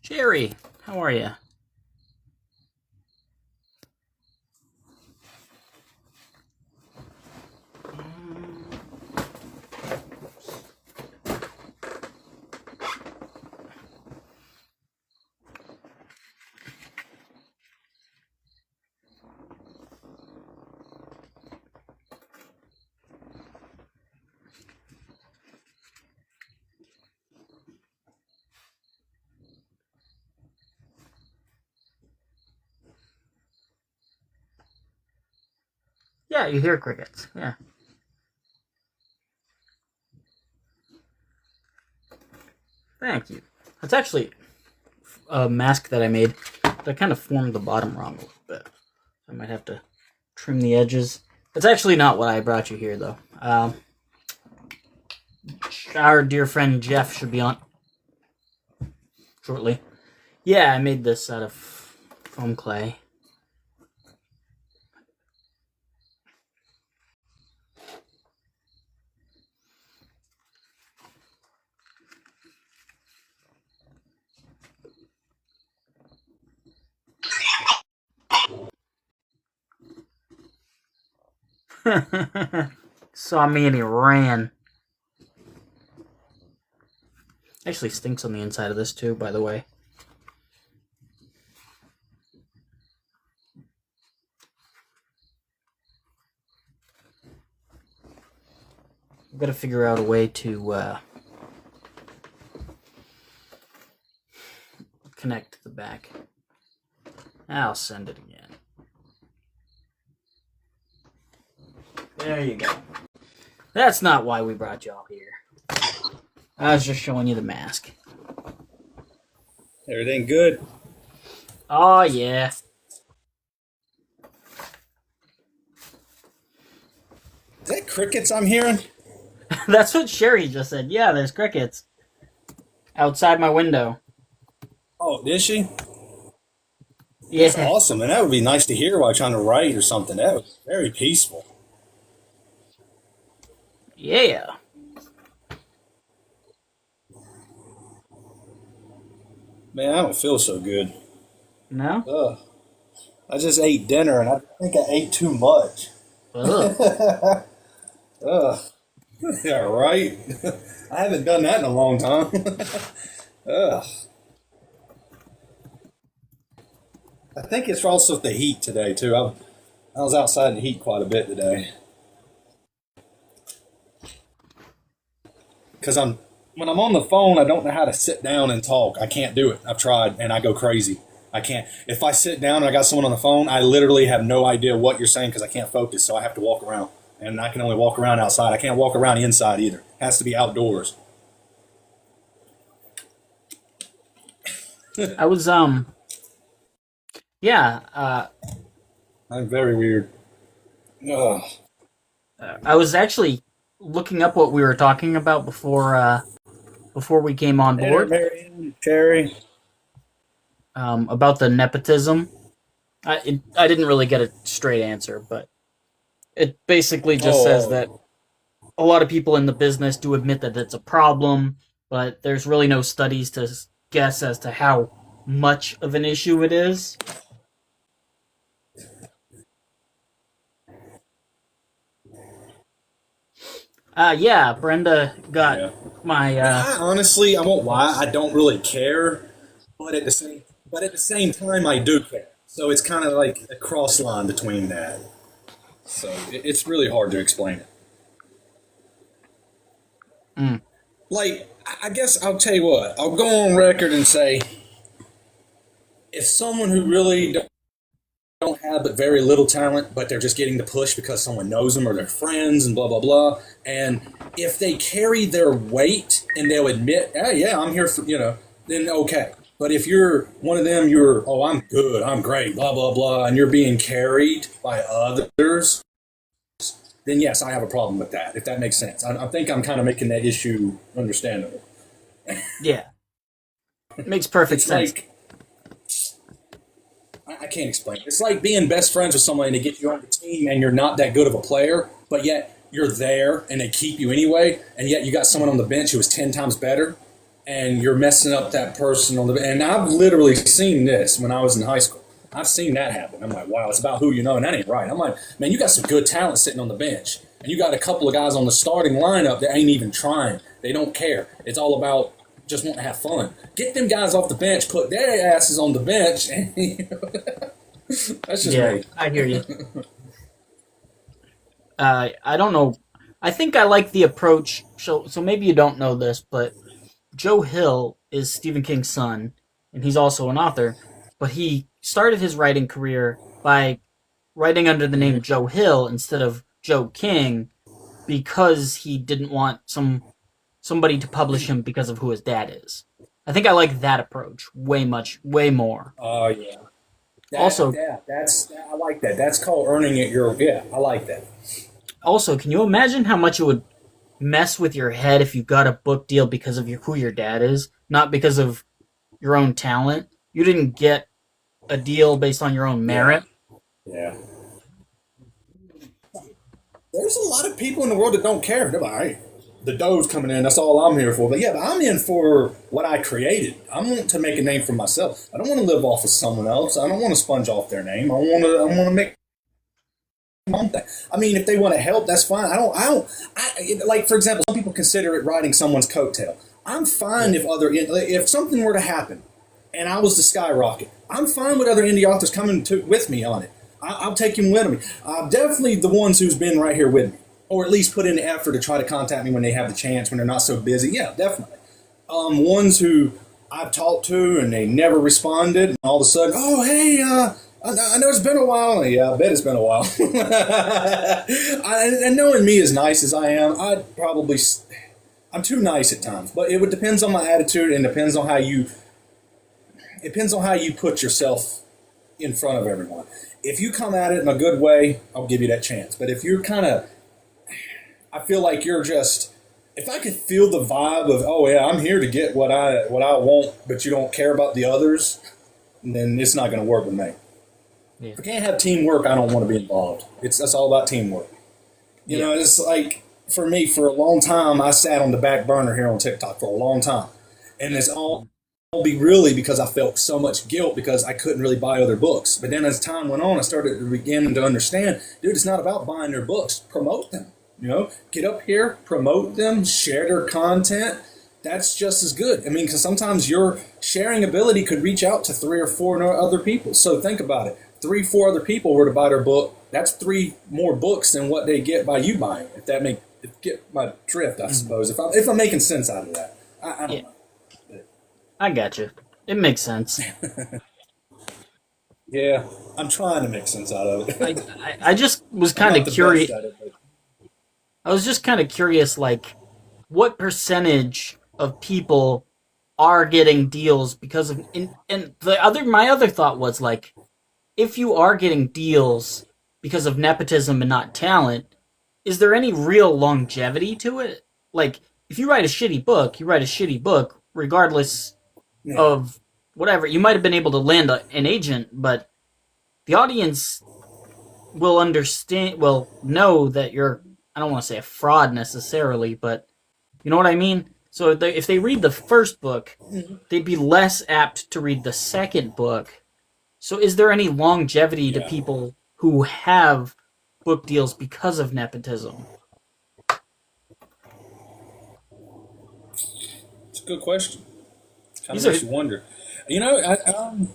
Jerry, how are you? Yeah, you hear crickets. Yeah. Thank you. That's actually a mask that I made that kind of formed the bottom wrong a little bit. I might have to trim the edges. That's actually not what I brought you here, though. Our dear friend Jeff should be on shortly. Yeah, I made this out of foam clay. Saw me and he ran. Actually stinks on the inside of this too, by the way. I've got to figure out a way to connect to the back. I'll send it again. There you go. That's not why we brought y'all here. I was just showing you the mask. Everything good? Oh, yeah. Is that crickets I'm hearing? That's what Sherry just said. Yeah, there's crickets. Outside my window. Oh, is she? Yeah. That's awesome, and that would be nice to hear while trying to write or something. That was very peaceful. Yeah. Man, I don't feel so good. No? Ugh. I just ate dinner, and I think I ate too much. Ugh. Ugh. Yeah, right? I haven't done that in a long time. Ugh. I think it's also the heat today, too. I was outside in the heat quite a bit today. Because when I'm on the phone, I don't know how to sit down and talk. I can't do it. I've tried, and I go crazy. I can't. If I sit down and I got someone on the phone, I literally have no idea what you're saying because I can't focus, so I have to walk around. And I can only walk around outside. I can't walk around inside either. It has to be outdoors. I was, yeah, I'm very weird. Ugh. I was actually looking up what we were talking about before we came on board. Cherry. About the nepotism. I didn't really get a straight answer, but it basically just says that a lot of people in the business do admit that it's a problem, but there's really no studies to guess as to how much of an issue it is. Yeah, Brenda got my. Honestly, I won't lie. I don't really care, but at the same time, I do care. So it's kind of like a cross line between that. So it's really hard to explain it. Like, I guess I'll tell you what. I'll go on record and say, if someone who really don't have but very little talent, but they're just getting the push because someone knows them or they're friends and blah, blah, blah. And if they carry their weight and they'll admit, hey, yeah, I'm here for, then okay. But if you're one of them, I'm good, I'm great, blah, blah, blah, and you're being carried by others, then yes, I have a problem with that, if that makes sense. I think I'm kind of making that issue understandable. Yeah. It makes perfect sense. Like, I can't explain it. It's like being best friends with someone to get you on the team and you're not that good of a player, but yet you're there and they keep you anyway, and yet you got someone on the bench who is 10 times better. and you're messing up that person on the. And I've literally seen this when I was in high school. I've seen that happen. I'm like, wow, it's about who you know, and that ain't right. I'm like, man, you got some good talent sitting on the bench, and you got a couple of guys on the starting lineup that ain't even trying. They don't care. It's all about just want to have fun. Get them guys off the bench, put their asses on the bench, and that's just me. I hear you. I don't know. I think I like the approach. So maybe you don't know this, but Joe Hill is Stephen King's son, and he's also an author. But he started his writing career by writing under the name Joe Hill instead of Joe King because he didn't want somebody to publish him because of who his dad is. I think I like that approach way more. Oh yeah. I like that. That's called earning it. I like that. Also, can you imagine how much it would mess with your head if you got a book deal because of who your dad is, not because of your own talent? You didn't get a deal based on your own merit. Yeah. There's a lot of people in the world that don't care. They're like, hey, the dough's coming in. That's all I'm here for. But but I'm in for what I created. I want to make a name for myself. I don't want to live off of someone else. I don't want to sponge off their name. I want to make my own thing. I mean, if they want to help, that's fine. Like, for example, some people consider it riding someone's coattail. I'm fine if something were to happen and I was to skyrocket. I'm fine with other indie authors coming with me on it. I'll take him with me. Definitely the ones who's been right here with me, or at least put in the effort to try to contact me when they have the chance, when they're not so busy. Yeah, definitely. Ones who I've talked to and they never responded, and all of a sudden, oh, hey, I know it's been a while. Yeah, I bet it's been a while. And knowing me as nice as I am, I'm too nice at times. But it depends on my attitude, and depends on how you put yourself in front of everyone. If you come at it in a good way, I'll give you that chance. But if you're I feel like you're just, if I could feel the vibe of, oh yeah, I'm here to get what I want, but you don't care about the others, then it's not going to work with me. Yeah. If I can't have teamwork, I don't want to be involved. That's all about teamwork. You know, it's like, for me, for a long time, I sat on the back burner here on TikTok for a long time. And it's all be really because I felt so much guilt because I couldn't really buy other books. But then as time went on, I started to begin to understand, dude, it's not about buying their books. Promote them. You know, get up here, promote them, share their content. That's just as good. I mean, because sometimes your sharing ability could reach out to 3 or 4 other people. So think about it. 3, 4 other people were to buy their book. That's 3 more books than what they get by you buying. Get my drift, I suppose. If I'm making sense out of that, I don't know. I got you. It makes sense. Yeah, I'm trying to make sense out of it. I just was kind of curious. I was just kind of curious, like, what percentage of people are getting deals because of, my other thought was, like, if you are getting deals because of nepotism and not talent, is there any real longevity to it? Like, if you write a shitty book, you write a shitty book, regardless of whatever. You might have been able to land an agent, but the audience will know that you're, I don't want to say a fraud necessarily, but you know what I mean? So if they read the first book, they'd be less apt to read the second book. So is there any longevity to people who have book deals because of nepotism? It's a good question. Kind of makes you wonder. You know, I'm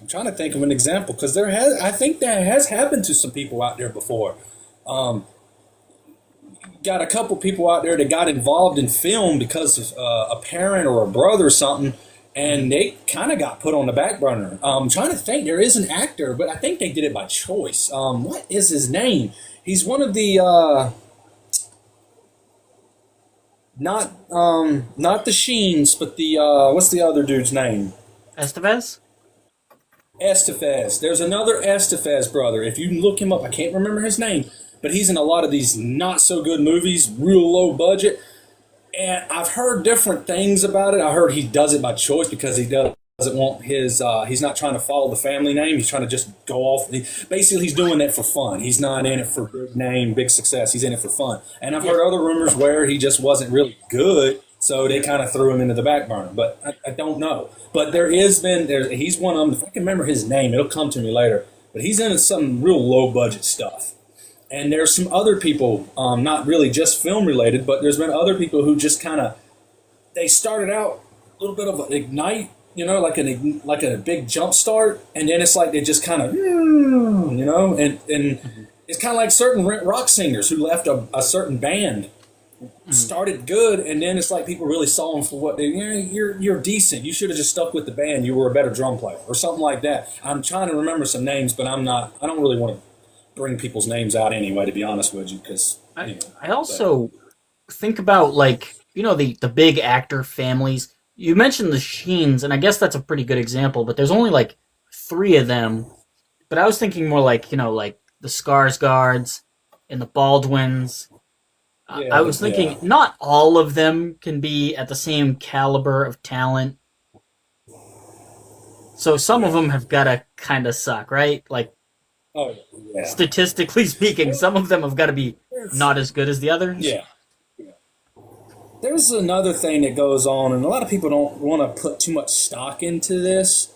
trying to think of an example because I think that has happened to some people out there before. Got a couple people out there that got involved in film because of a parent or a brother or something, and they kind of got put on the back burner. I'm trying to think. There is an actor, but I think they did it by choice. What is his name? He's one of the not the Sheens, but the what's the other dude's name? Estevez? Estevez. There's another Estevez brother. If you look him up, I can't remember his name, but he's in a lot of these not so good movies, real low budget. And I've heard different things about it. I heard he does it by choice because he doesn't want his, he's not trying to follow the family name. He's trying to just go off. Basically, he's doing that for fun. He's not in it for big name, big success. He's in it for fun. And I've heard other rumors where he just wasn't really good. So they kind of threw him into the back burner. But I don't know. But he's one of them. If I can remember his name, it'll come to me later. But he's in some real low budget stuff. And there's some other people, not really just film related, but there's been other people who just kind of, they started out a little bit of an ignite, like a big jump start, and then it's like they just kind of, and it's kind of like certain rock singers who left a certain band, started good, and then it's like people really saw them for what you're decent. You should have just stuck with the band. You were a better drum player or something like that. I'm trying to remember some names, but I don't really want to bring people's names out anyway, to be honest with you, because I also think about the big actor families. You mentioned the Sheens, and I guess that's a pretty good example, but there's only like 3 of them. But I was thinking more like the Skarsgårds and the Baldwins. I was thinking not all of them can be at the same caliber of talent. So some of them have got to kind of suck, right? Like, statistically speaking, some of them have got to be not as good as the others. Yeah. There's another thing that goes on, and a lot of people don't want to put too much stock into this.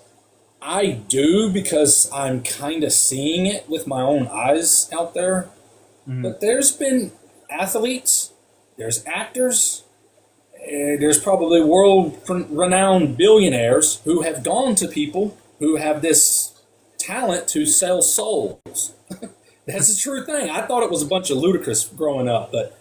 I do, because I'm kind of seeing it with my own eyes out there. Mm-hmm. But there's been athletes, there's actors, there's probably world-renowned billionaires who have gone to people who have this talent to sell souls. That's a true thing. I thought it was a bunch of ludicrous growing up, but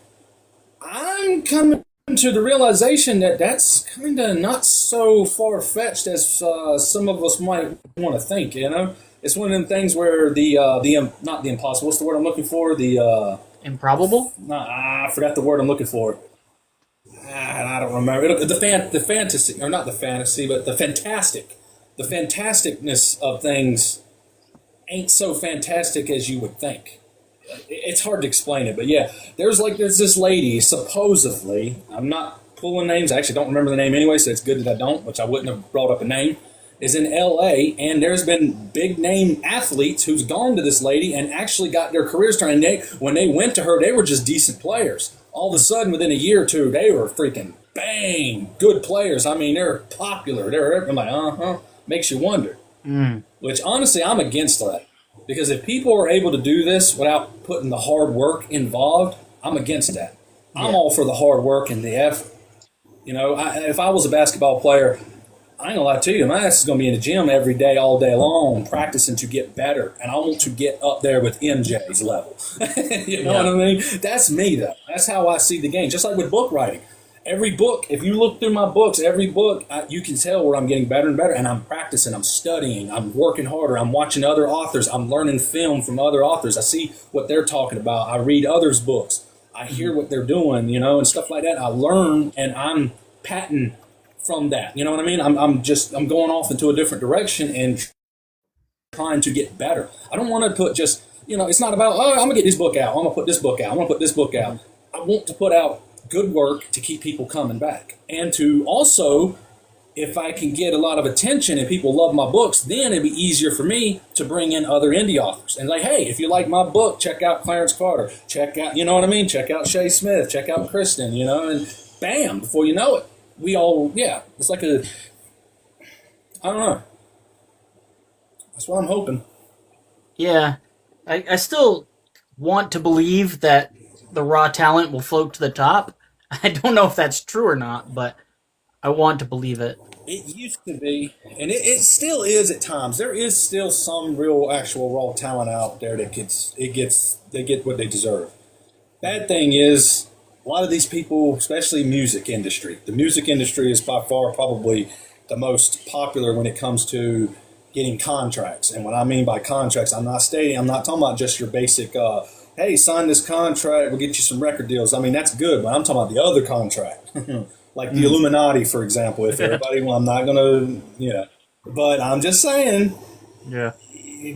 I'm coming to the realization that that's kind of not so far-fetched as some of us might want to think, It's one of them things where not the impossible, what's the word I'm looking for? Improbable? I forgot the word I'm looking for. I don't remember. The fantasy, or not the fantasy, but the fantastic. The fantasticness of things ain't so fantastic as you would think. It's hard to explain it, but yeah, there's this lady, supposedly, I'm not pulling names, I actually don't remember the name anyway, so it's good that I don't, which I wouldn't have brought up a name, is in LA, and there's been big name athletes who's gone to this lady and actually got their careers turned. And when they went to her, they were just decent players. All of a sudden, within a year or two, they were freaking bang, good players. I mean, they're popular. I'm like, makes you wonder. Which honestly, I'm against that. Because if people are able to do this without putting the hard work involved, I'm against that. I'm all for the hard work and the effort. If I was a basketball player, I ain't gonna lie to you, my ass is gonna be in the gym every day, all day long, practicing to get better. And I want to get up there with MJ's level. You know what I mean? That's me, though. That's how I see the game. Just like with book writing. Every book, if you look through my books, every book, you can tell where I'm getting better and better. And I'm practicing, I'm studying, I'm working harder, I'm watching other authors, I'm learning film from other authors. I see what they're talking about. I read others' books. I hear what they're doing, and stuff like that. I learn, and I'm patting from that. You know what I mean? I'm going off into a different direction and trying to get better. I don't want to put just, it's not about, I'm going to get this book out. I'm going to put this book out. I'm going to put this book out. I want to put out good work to keep people coming back. And to also, if I can get a lot of attention and people love my books, then it'd be easier for me to bring in other indie authors. And like, hey, if you like my book, check out Clarence Carter. Check out, you know what I mean? Check out Shay Smith. Check out Kristen, and bam, before you know it, we all, it's like I don't know. That's what I'm hoping. Yeah. I still want to believe that the raw talent will float to the top. I don't know if that's true or not, but I want to believe it. It used to be, and it still is at times. There is still some real, actual raw talent out there that they get what they deserve. Bad thing is, a lot of these people, especially music industry, the music industry is by far probably the most popular when it comes to getting contracts. And what I mean by contracts, I'm not talking about just your basic, hey, sign this contract, we'll get you some record deals. I mean, that's good, but I'm talking about the other contract. Like the Illuminati, for example. If everybody, I'm not going to, but I'm just saying,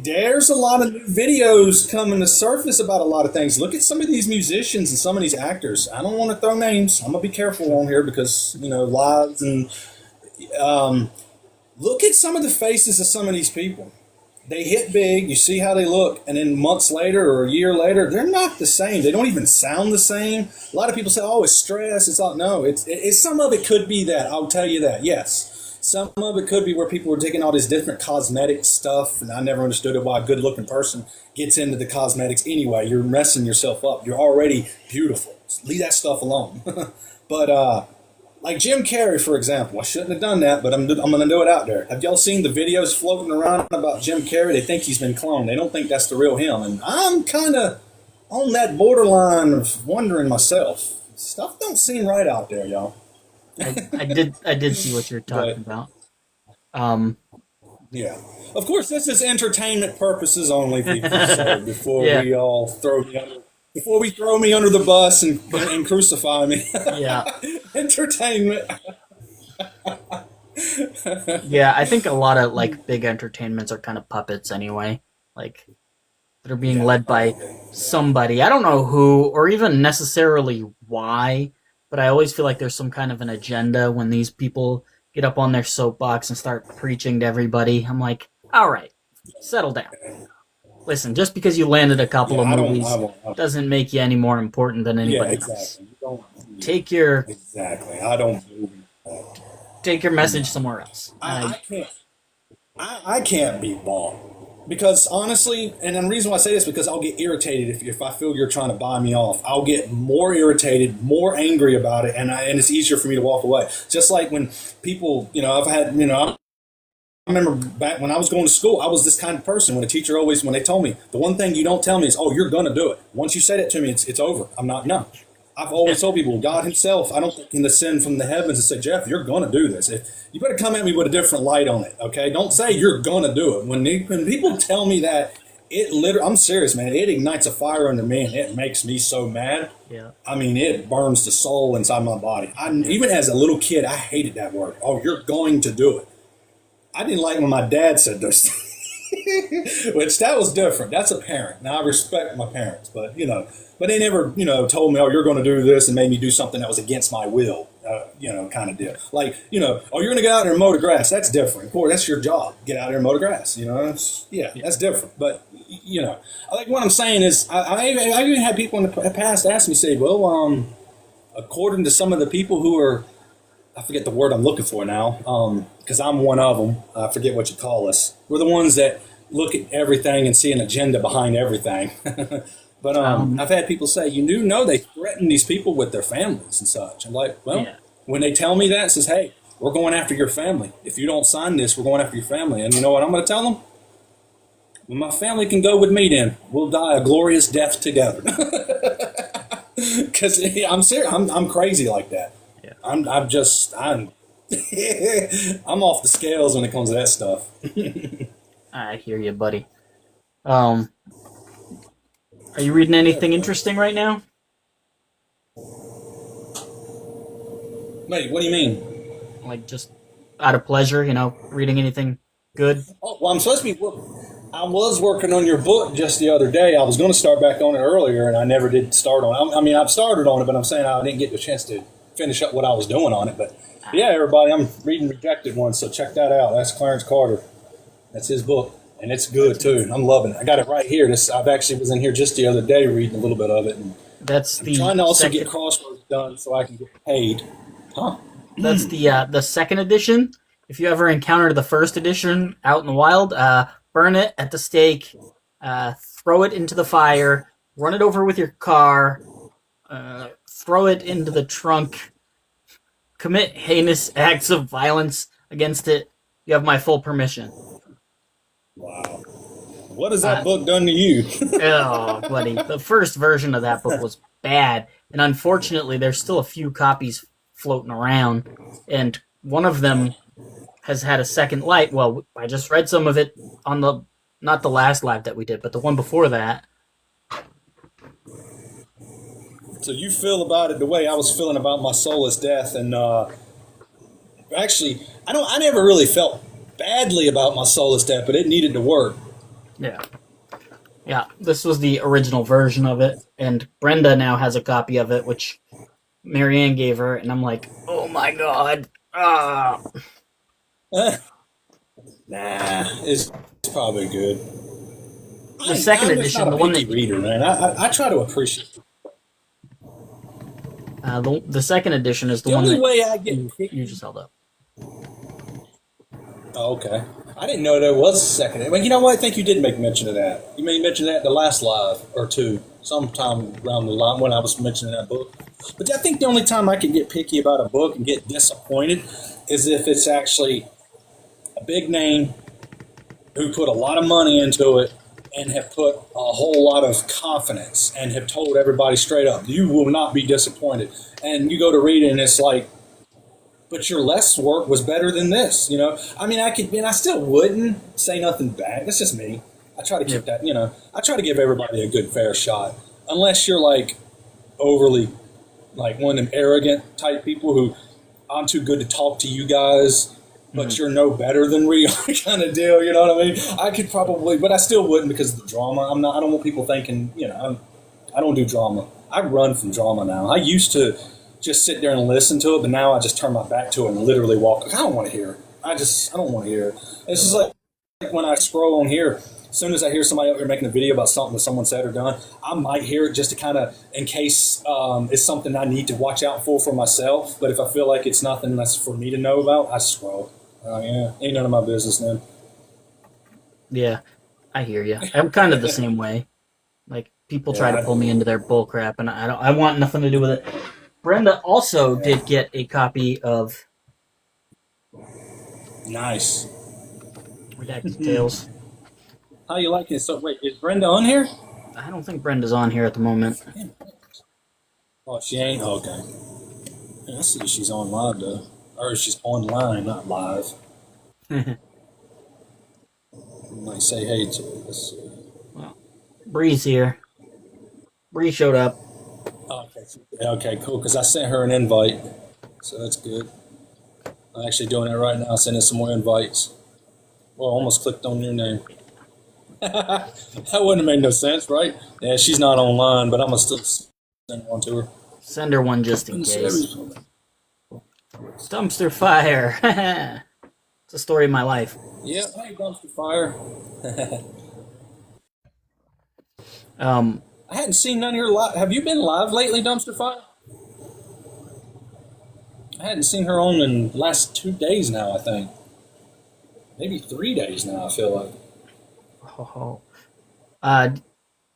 there's a lot of new videos coming to surface about a lot of things. Look at some of these musicians and some of these actors. I don't want to throw names. I'm going to be careful on here because, lives and look at some of the faces of some of these people. they hit big. You see how they look, and then months later or a year later, they're not the same. They don't even sound the same. A lot of people say, "Oh, it's stress." It's like, no. It's some of it could be that. I'll tell you that. Yes, some of it could be where people were taking all this different cosmetic stuff, and I never understood it why a good-looking person gets into the cosmetics anyway. You're messing yourself up. You're already beautiful. Leave that stuff alone. But like Jim Carrey, for example, I shouldn't have done that, but I'm going to do it out there. Have y'all seen the videos floating around about Jim Carrey? They think he's been cloned. They don't think that's the real him. And I'm kind of on that borderline of wondering myself. Stuff don't seem right out there, y'all. I did see what you're talking about. Yeah. Of course, this is entertainment purposes only, people. So before Yeah. we all before we throw me under the bus and crucify me. Yeah. Entertainment. Yeah, I think a lot of like big entertainments are kind of puppets anyway. Like they're being led by somebody. I don't know who or even necessarily why, but I always feel like there's some kind of an agenda when these people get up on their soapbox and start preaching to everybody. I'm like, all right, settle down. Listen, just because you landed a couple of movies doesn't make you any more important than anybody else. Take your Exactly. I don't believe in that. take your message somewhere else. I can't. I can't be bought because honestly, and the reason why I say this is because I'll get irritated if I feel you're trying to buy me off. I'll get more irritated, more angry about it, and it's easier for me to walk away. Just like when people, I've had, I remember back when I was going to school, I was this kind of person. When a teacher when they told me, the one thing you don't tell me is, oh, you're going to do it. Once you said it to me, it's over. I'm not, no. I've always told people, God himself, I don't think can descend from the heavens and say, Jeff, you're going to do this. You better come at me with a different light on it, okay? Don't say you're going to do it. When people tell me that, I'm serious, man. It ignites a fire under me, and it makes me so mad. Yeah. I mean, it burns the soul inside my body. Even as a little kid, I hated that word. Oh, you're going to do it. I didn't like when my dad said those things, which that was different. That's a parent. Now, I respect my parents, but they never, told me, oh, you're going to do this and made me do something that was against my will, kind of deal. Like, oh, you're going to get out there and mow the grass. That's different. Of course, that's your job. Get out there and mow the grass, that's different. But, like what I'm saying is, I even had people in the past ask me, say, well, according to some of the people who are, I forget the word I'm looking for now, because I'm one of them. I forget what you call us. We're the ones that look at everything and see an agenda behind everything. But I've had people say, they threaten these people with their families and such. I'm like, well, when they tell me that, it says, hey, we're going after your family. If you don't sign this, we're going after your family. And you know what I'm going to tell them? Well, my family can go with me then. We'll die a glorious death together. Because I'm serious. I'm crazy like that. Yeah. I'm I'm off the scales when it comes to that stuff. I hear you, buddy. Are you reading anything interesting right now? Wait, what do you mean? Like just out of pleasure, reading anything good? Oh, well, I was working on your book just the other day. I was going to start back on it earlier, and I never did start on it. I mean, I've started on it, but I'm saying I didn't get the chance to finish up what I was doing on it. But yeah, everybody, I'm reading Rejected Ones, so check that out. That's Clarence Carter. That's his book, and it's good too. I'm loving it. I got it right here. I've actually was in here just the other day reading a little bit of it. And That's I'm trying to also get crosswords done so I can get paid. Huh? That's the second edition. If you ever encounter the first edition out in the wild, burn it at the stake, throw it into the fire, run it over with your car, throw it into the trunk, commit heinous acts of violence against it. You have my full permission. Wow. What has that book done to you? Oh, buddy. The first version of that book was bad, and unfortunately there's still a few copies floating around, and one of them has had a second light. Well, I just read some of it on not the last live that we did, but the one before that. So you feel about it the way I was feeling about My Soulless Death, and actually, I never really felt badly about My Soulless Death, but it needed to work. Yeah, this was the original version of it, and Brenda now has a copy of it, which Marianne gave her, and I'm like, oh my god. Nah, it's probably good. The second I'm edition, not a the one picky that reader, man. I try to appreciate. the second edition is the The one only that way I get you picky. just held up. Oh, okay. I didn't know there was a second. Well, you know what? I think you did make mention of that. You made mention of that in the last live or two, sometime around the line when I was mentioning that book. But I think the only time I can get picky about a book and get disappointed is if it's actually a big name who put a lot of money into it and have put a whole lot of confidence and have told everybody straight up, you will not be disappointed. And you go to read it and it's like, but your less work was better than this, you know? I mean, I still wouldn't say nothing bad. That's just me. I try to keep that, I try to give everybody a good, fair shot. Unless you're like overly, like one of them arrogant type people who, I'm too good to talk to you guys, but you're no better than we are kind of deal, you know what I mean? I could probably, but I still wouldn't because of the drama. I don't want people thinking, I don't do drama. I run from drama now. I used to just sit there and listen to it, but now I just turn my back to it and literally walk. I don't want to hear it. I don't want to hear it. It's just like when I scroll on here, as soon as I hear somebody out here making a video about something that someone said or done, I might hear it just to kind of, in case it's something I need to watch out for myself. But if I feel like it's nothing that's for me to know about, I scroll. Ain't none of my business, man. Yeah, I hear you. I'm kind of the same way. Like people try to pull me into their bull crap, and I want nothing to do with it. Brenda also did get a copy of Nice. Redacted Tales. How you like it? So wait, is Brenda on here? I don't think Brenda's on here at the moment. Oh, she ain't? Okay. Yeah, I see she's on live, though. Or she's online, not live. I might say hey to her. Let's see. Well, Bree's here. Bree showed up. Okay, cool, because I sent her an invite, so that's good. I'm actually doing it right now, sending some more invites. Well, I almost clicked on your name. That wouldn't have made no sense, right? Yeah, she's not online, but I'm going to still send one to her. Send her one just in case. Dumpster fire. It's a story of my life. Yeah, hey, dumpster fire. I hadn't seen none of your live. Have you been live lately, Dumpster Fire? I hadn't seen her on in the last 2 days now, I think. Maybe 3 days now, I feel like. Oh.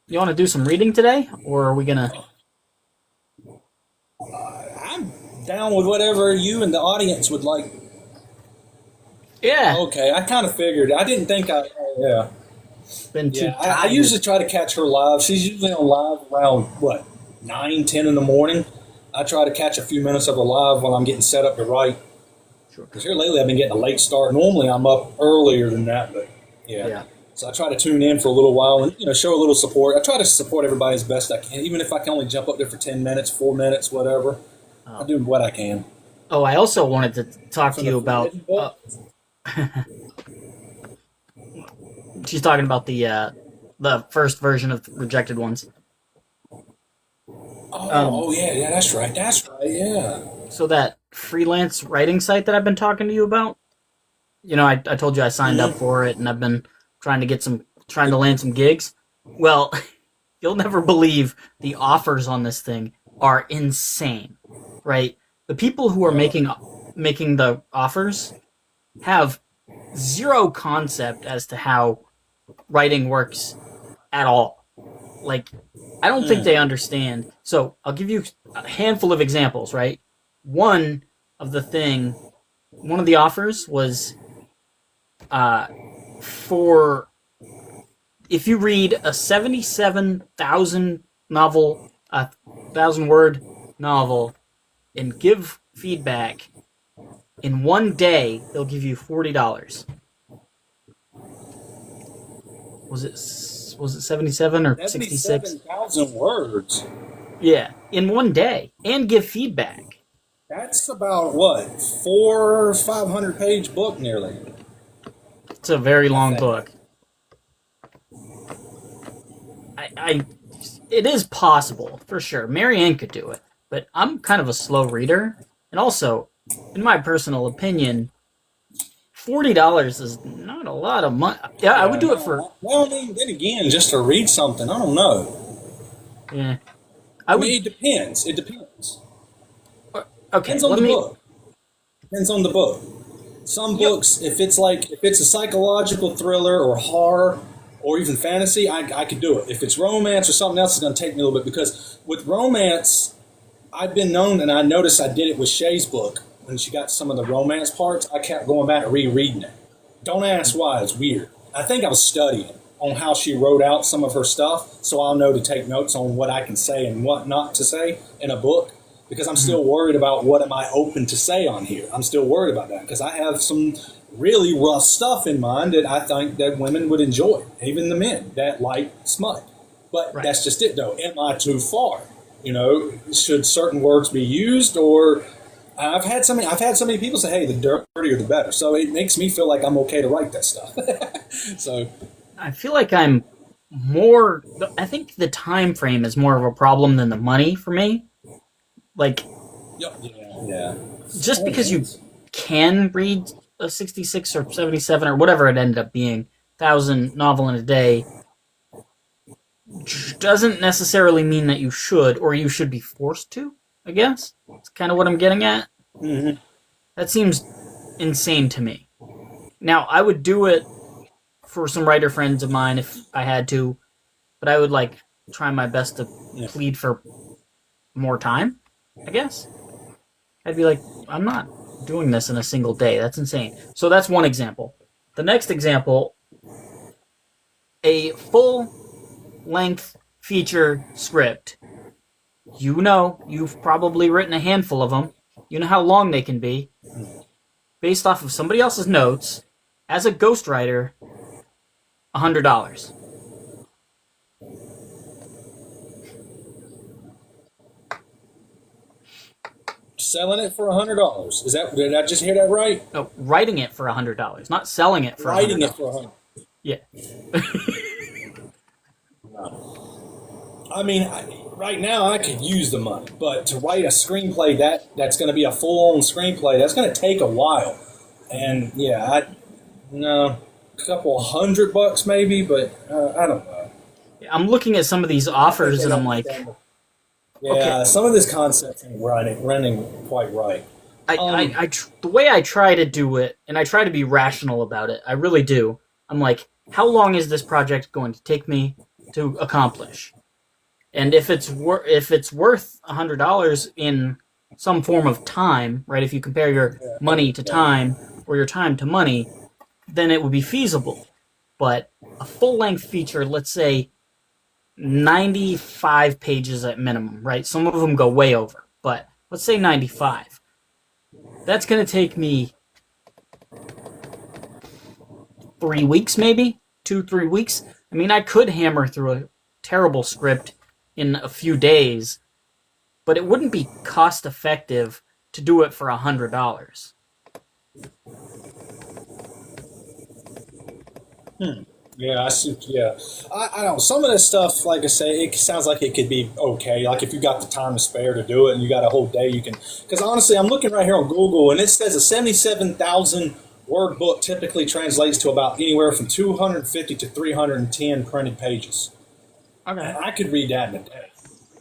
You want to do some reading today? Or are we going to... I'm down with whatever you and the audience would like. Yeah. Okay, I kind of figured. I didn't think I... Yeah. Been too I usually try to catch her live. She's usually on live around, 9, 10 in the morning. I try to catch a few minutes of her live while I'm getting set up to write. Sure. Because here lately I've been getting a late start. Normally I'm up earlier than that, but yeah. So I try to tune in for a little while and show a little support. I try to support everybody as best I can, even if I can only jump up there for 10 minutes, 4 minutes, whatever. I do what I can. Oh, I also wanted to talk to you about... she's talking about the first version of Rejected Ones. Yeah, that's right, yeah. So that freelance writing site that I've been talking to you about, I told you I signed up for it, and I've been trying to land some gigs. Well, you'll never believe the offers on this thing are insane, right? The people who are making the offers have zero concept as to how writing works at all. Like, I don't think they understand. So I'll give you a handful of examples, right? One of the offers was for if you read a 77,000 novel, 1,000-word novel, and give feedback in 1 day, they'll give you $40. Was it 77 or 66? 77,000 words. Yeah, in 1 day, and give feedback. That's about 400 or 500 page book nearly. It's a very long book. It is possible, for sure. Marianne could do it, but I'm kind of a slow reader, and also, in my personal opinion, $40 is not a lot of money. Yeah, I would Yeah, do it for. no. Well, I mean, then again, just to read something, I don't know. Yeah, I I would. mean, it depends. It depends. Okay, Depends on let the me. book. Depends on the book. Some Yep. books, if it's a psychological thriller or horror or even fantasy, I could do it. If it's romance or something else, it's going to take me a little bit because with romance, I've been known, and I noticed I did it with Shay's book when she got some of the romance parts. I kept going back and rereading it. Don't ask why; it's weird. I think I was studying on how she wrote out some of her stuff, so I'll know to take notes on what I can say and what not to say in a book. Because I'm still worried about what am I open to say on here. I'm still worried about that because I have some really rough stuff in mind that I think that women would enjoy, even the men that like smut. But Right. that's just it, though. Am I too far? Should certain words be used? Or I've had so many people say, "Hey, the dirtier the better." So it makes me feel like I'm okay to write that stuff. So I feel like I'm more. I think the time frame is more of a problem than the money for me. Like, yep, yeah. just because you can read a 66 or 77 or whatever it ended up being, 1,000 novel in a day, doesn't necessarily mean that you should, or you should be forced to, I guess. That's kind of what I'm getting at. Mm-hmm. That seems insane to me. Now, I would do it for some writer friends of mine if I had to, but I would, try my best to plead for more time, I guess. I'd be like, I'm not doing this in a single day. That's insane. So that's one example. The next example, a full-length feature script. You've probably written a handful of them. You know how long they can be. Based off of somebody else's notes, as a ghostwriter, $100. Selling it for $100. Did I just hear that right? No, writing it for $100, not selling it for $100. Writing it for $100. Yeah. I mean, right now I could use the money, but to write a screenplay that's going to be a full-on screenplay, that's going to take a while. And yeah, no, a couple $100 maybe, but I don't know. I'm looking at some of these offers and I'm like, yeah, okay. Some of this concept ain't running quite right. The way I try to do it, and I try to be rational about it, I really do. I'm like, how long is this project going to take me to accomplish? And if it's worth $100 in some form of time, right? If you compare your money to time or your time to money, then it would be feasible. But a full-length feature, let's say 95 pages at minimum, right? Some of them go way over, but let's say 95. That's going to take me 3 weeks, maybe 2-3 weeks. I mean, I could hammer through a terrible script in a few days, but it wouldn't be cost effective to do it for $100. Yeah, I see. Yeah, I don't. Some of this stuff, like I say, it sounds like it could be okay. Like if you got the time to spare to do it, and you got a whole day, you can. Because honestly, I'm looking right here on Google, and it says a 77,000 word book typically translates to about anywhere from 250 to 310 printed pages. Okay. And I could read that in a day.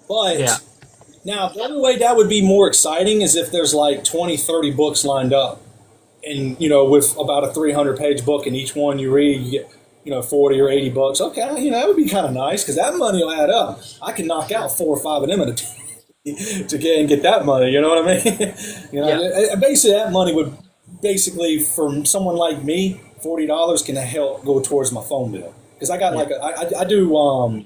But Yeah. now the only way that would be more exciting is if there's like 20, 30 books lined up, and with about a 300-page book, and each one you read, you get 40 or 80 bucks. Okay, that would be kind of nice because that money will add up. I can knock out 4 or 5 of them at a time to get that money. You know what I mean? Basically, that money would for someone like me, $40 can help go towards my phone bill because I got I do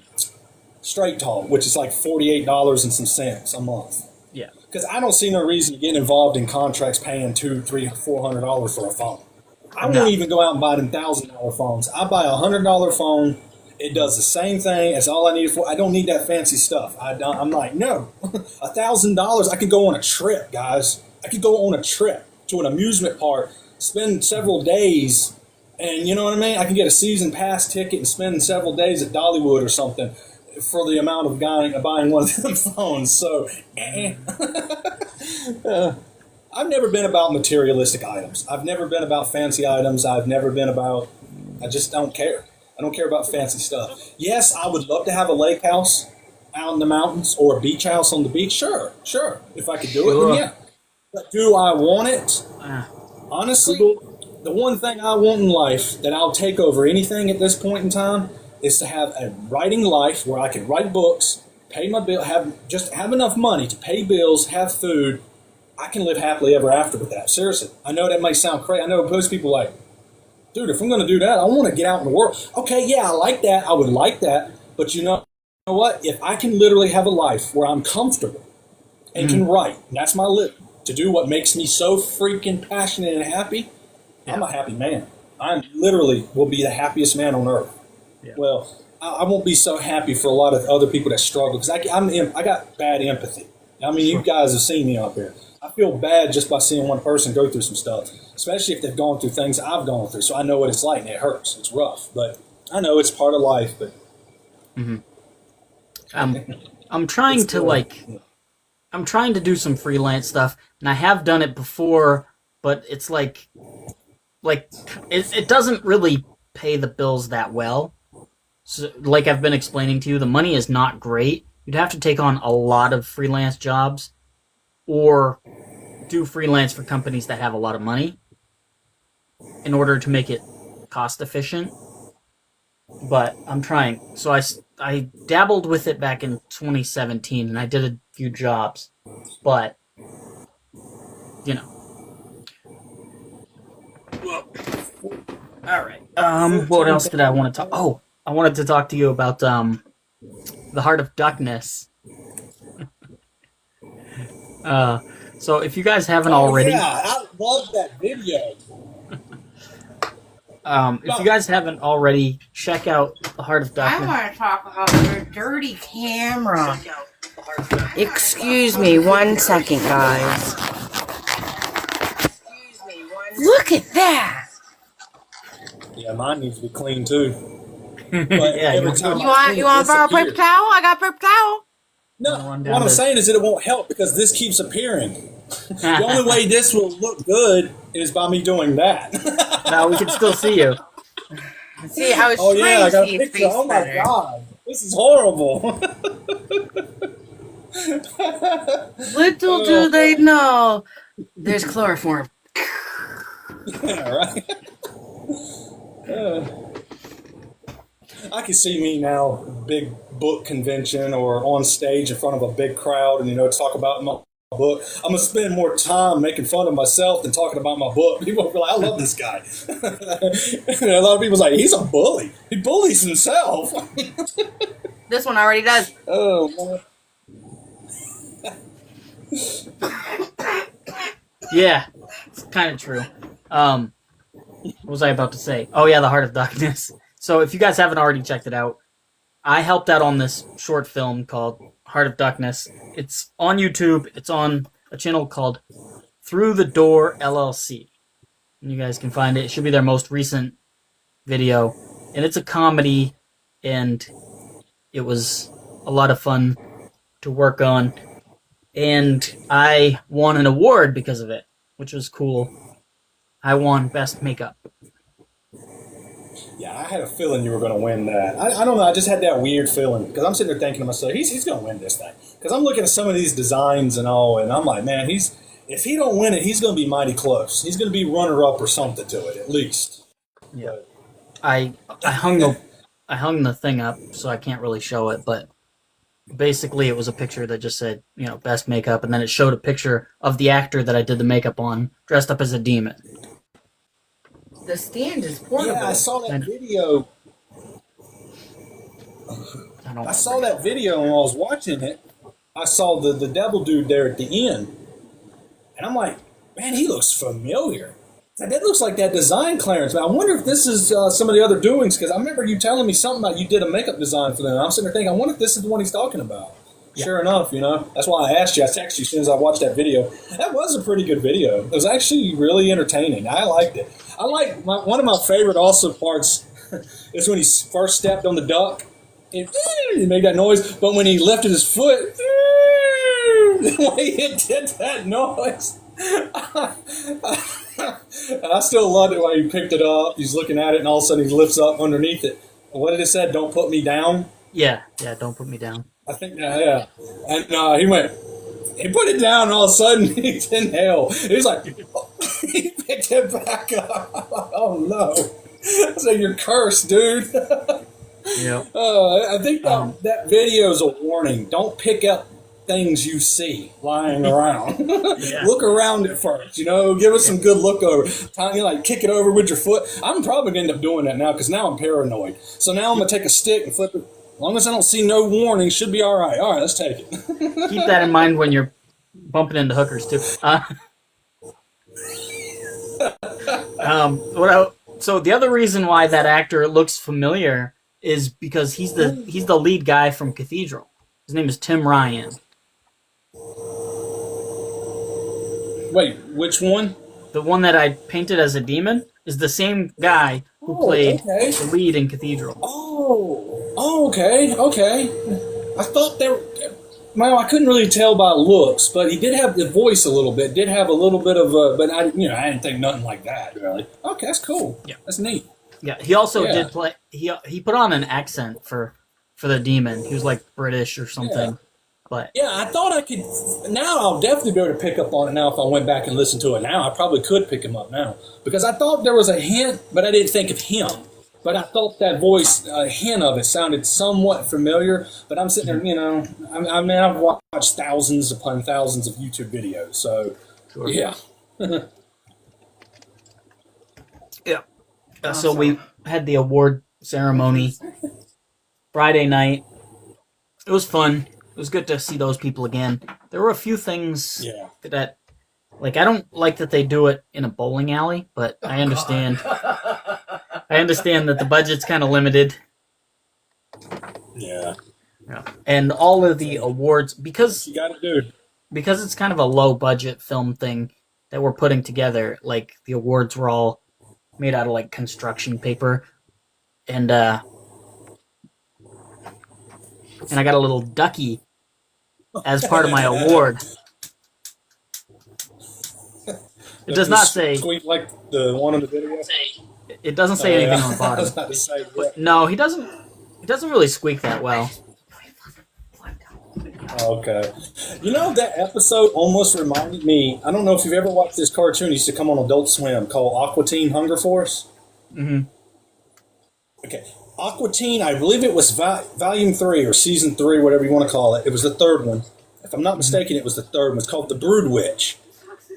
Straight Talk, which is like $48 and some cents a month. Yeah. Because I don't see no reason to get involved in contracts paying $200, $300, $400 for a phone. I won't even go out and buy them $1,000 phones. I buy a $100 phone. It does the same thing. It's all I need it for. I don't need that fancy stuff. I'm like, no, $1,000. I could go on a trip, guys. I could go on a trip to an amusement park, spend several days, and you know what I mean? I can get a season pass ticket and spend several days at Dollywood or something for the amount of buying one of them phones. So, I've never been about materialistic items. I've never been about fancy items. I've never been about. I just don't care. I don't care about fancy stuff. Yes, I would love to have a lake house out in the mountains or a beach house on the beach. Sure. If I could do it, then yeah. But do I want it? Honestly, the one thing I want in life that I'll take over anything at this point in time is to have a writing life where I can write books, pay my bill, have enough money to pay bills, have food. I can live happily ever after with that. Seriously, I know that might sound crazy. I know most people are like, dude, if I'm going to do that, I want to get out in the world. Okay, yeah, I like that. I would like that. But you know what? If I can literally have a life where I'm comfortable and can write, and that's my living, to do what makes me so freaking passionate and happy, I'm a happy man. I literally will be the happiest man on earth. Yeah. Well, I won't be so happy for a lot of other people that struggle because I got bad empathy. I mean, you guys have seen me out there. I feel bad just by seeing one person go through some stuff, especially if they've gone through things I've gone through. So I know what it's like, and it hurts. It's rough, but I know it's part of life. But I'm trying to I'm trying to do some freelance stuff, and I have done it before, but it's like it doesn't really pay the bills that well. So, like I've been explaining to you, the money is not great. You'd have to take on a lot of freelance jobs or do freelance for companies that have a lot of money in order to make it cost efficient. But I'm trying. So I dabbled with it back in 2017, and I did a few jobs. But, you know. All right. What else did I want to talk? Oh, I wanted to talk to you about the Heart of Duckness. So if you guys haven't already, yeah, I love that video. If you guys haven't already, check out the Heart of Duckness. I want to talk about your dirty camera. Excuse me 1 second, guys. Look at that. Yeah, mine needs to be clean too. But Yeah, every time You want to borrow a paper towel? I got a paper towel. No, what I'm saying is that it won't help because this keeps appearing. The only way this will look good is by me doing that. Now we can still see you. See, I was Oh trying yeah, I to got a see his picture. face Oh my better. god, this is horrible. Little do they know, there's chloroform. Yeah, right. I can see me now, big book convention or on stage in front of a big crowd, and talk about my book. I'm gonna spend more time making fun of myself than talking about my book. People will be like, "I love this guy." And a lot of people's like, "He's a bully. He bullies himself." This one already does. Oh man. Yeah, it's kind of true. What was I about to say? Oh yeah, the Heart of Duckness. So if you guys haven't already checked it out, I helped out on this short film called Heart of Duckness. It's on YouTube. It's on a channel called Through the Door LLC. And you guys can find it. It should be their most recent video. And it's a comedy, and it was a lot of fun to work on. And I won an award because of it, which was cool. I won Best Makeup. Yeah, I had a feeling you were going to win that. I don't know. I just had that weird feeling because I'm sitting there thinking to myself, he's going to win this thing. Because I'm looking at some of these designs and all, and I'm like, man, if he don't win it, he's going to be mighty close. He's going to be runner-up or something to it, at least. Yeah. I hung the thing up, so I can't really show it, but basically it was a picture that just said, Best Makeup, and then it showed a picture of the actor that I did the makeup on, dressed up as a demon. The stand is portable. Yeah, I saw that video. I saw that video and when I was watching it, I saw the devil dude there at the end. And I'm like, man, he looks familiar. That looks like that design, Clarence. I wonder if this is some of the other doings, because I remember you telling me something about you did a makeup design for them. I'm sitting there thinking, I wonder if this is the one he's talking about. Yeah. Sure enough, that's why I asked you. I texted you as soon as I watched that video. That was a pretty good video. It was actually really entertaining. I liked it. I like one of my favorite also parts is when he first stepped on the duck. He made that noise, but when he lifted his foot, the way it did that noise, And I still loved it when he picked it up. He's looking at it, and all of a sudden he lifts up underneath it. What did it say? Don't put me down. Yeah, don't put me down. I think, yeah. And he put it down, and all of a sudden he's in hell. He's like, he picked it back up. Oh no! I said, you're cursed, dude. Yeah. I think that video is a warning. Don't pick up things you see lying around. Yeah. Look around it first. Give us some good look over. Kick it over with your foot. I'm probably going to end up doing that now because now I'm paranoid. So now I'm going to take a stick and flip it. As long as I don't see no warning, should be all right. All right, let's take it. Keep that in mind when you're bumping into hookers too. So the other reason why that actor looks familiar is because he's the lead guy from Cathedral. His name is Tim Ryan. Wait, which one? The one that I painted as a demon is the same guy who played the lead in Cathedral. Oh, okay. I thought well, I couldn't really tell by looks, but he did have the voice a little bit. Did have a little bit of but I didn't think nothing like that really. Okay, that's cool. Yeah, that's neat. Yeah, he also did play. He put on an accent for the demon. He was like British or something. Yeah. But yeah, I thought I could. Now I'll definitely be able to pick up on it. Now, if I went back and listened to it now, I probably could pick him up now because I thought there was a hint, but I didn't think of him. But I thought that voice, a hint of it, sounded somewhat familiar. But I'm sitting there, I've watched thousands upon thousands of YouTube videos, so sure. Yeah. Yeah. So we had the award ceremony Friday night. It was fun. It was good to see those people again. There were a few things that, I don't like that they do it in a bowling alley, but I understand. I understand that the budget's kind of limited. Yeah. And all of the awards, because you gotta do. Because it's kind of a low budget film thing that we're putting together, the awards were all made out of construction paper. And I got a little ducky as part of my award. It does not say. Squeak like the one on the video. It doesn't say anything on the bottom. No, he doesn't. He doesn't really squeak that well. Okay. That episode almost reminded me. I don't know if you've ever watched this cartoon. It used to come on Adult Swim called Aqua Teen Hunger Force. Mm-hmm. Okay. Aqua Teen, I believe it was Volume 3 or Season 3, whatever you want to call it. It was the third one. If I'm not mistaken, it was the third one. It's called The Brood Witch.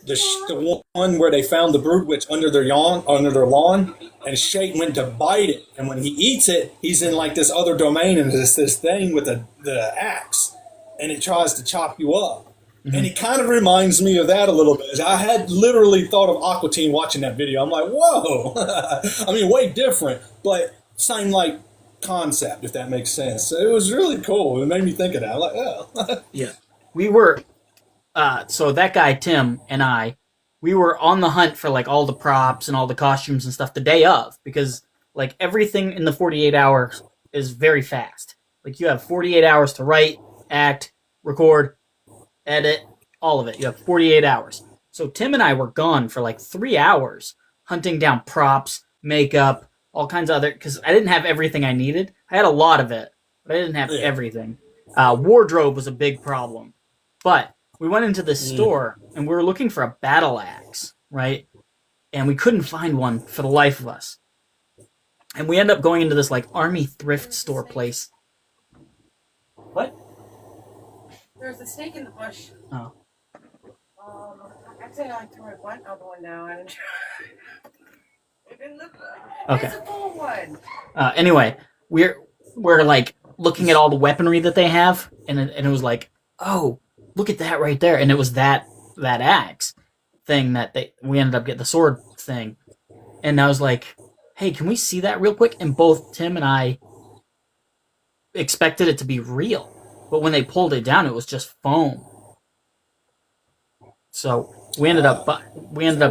The one where they found the Brood Witch under their lawn, and Shade went to bite it. And when he eats it, he's in this other domain, and there's this thing with the axe, and it tries to chop you up. Mm-hmm. And it kind of reminds me of that a little bit. I had literally thought of Aqua Teen watching that video. I'm like, whoa! I mean, way different, but same concept, if that makes sense. So it was really cool. It made me think of that. I'm like, oh. Yeah. We were, so that guy, Tim, and we were on the hunt for all the props and all the costumes and stuff the day of, because everything in the 48 hours is very fast. You have 48 hours to write, act, record, edit, all of it. You have 48 hours. So Tim and I were gone for 3 hours hunting down props, makeup, all kinds of other, because I didn't have everything I needed. I had a lot of it, but I didn't have everything. Wardrobe was a big problem. But we went into this store, and we were looking for a battle axe, right? And we couldn't find one for the life of us. And we ended up going into this army thrift store place. What? There's a snake in the bush. Oh. Actually, I threw it one out the window and it didn't look good. Okay. It's a full one. Anyway, we're looking at all the weaponry that they have, and it was oh, look at that right there, and it was that axe thing that we ended up getting, the sword thing, and I was like, hey, can we see that real quick? And both Tim and I expected it to be real, but when they pulled it down, it was just foam. So we ended up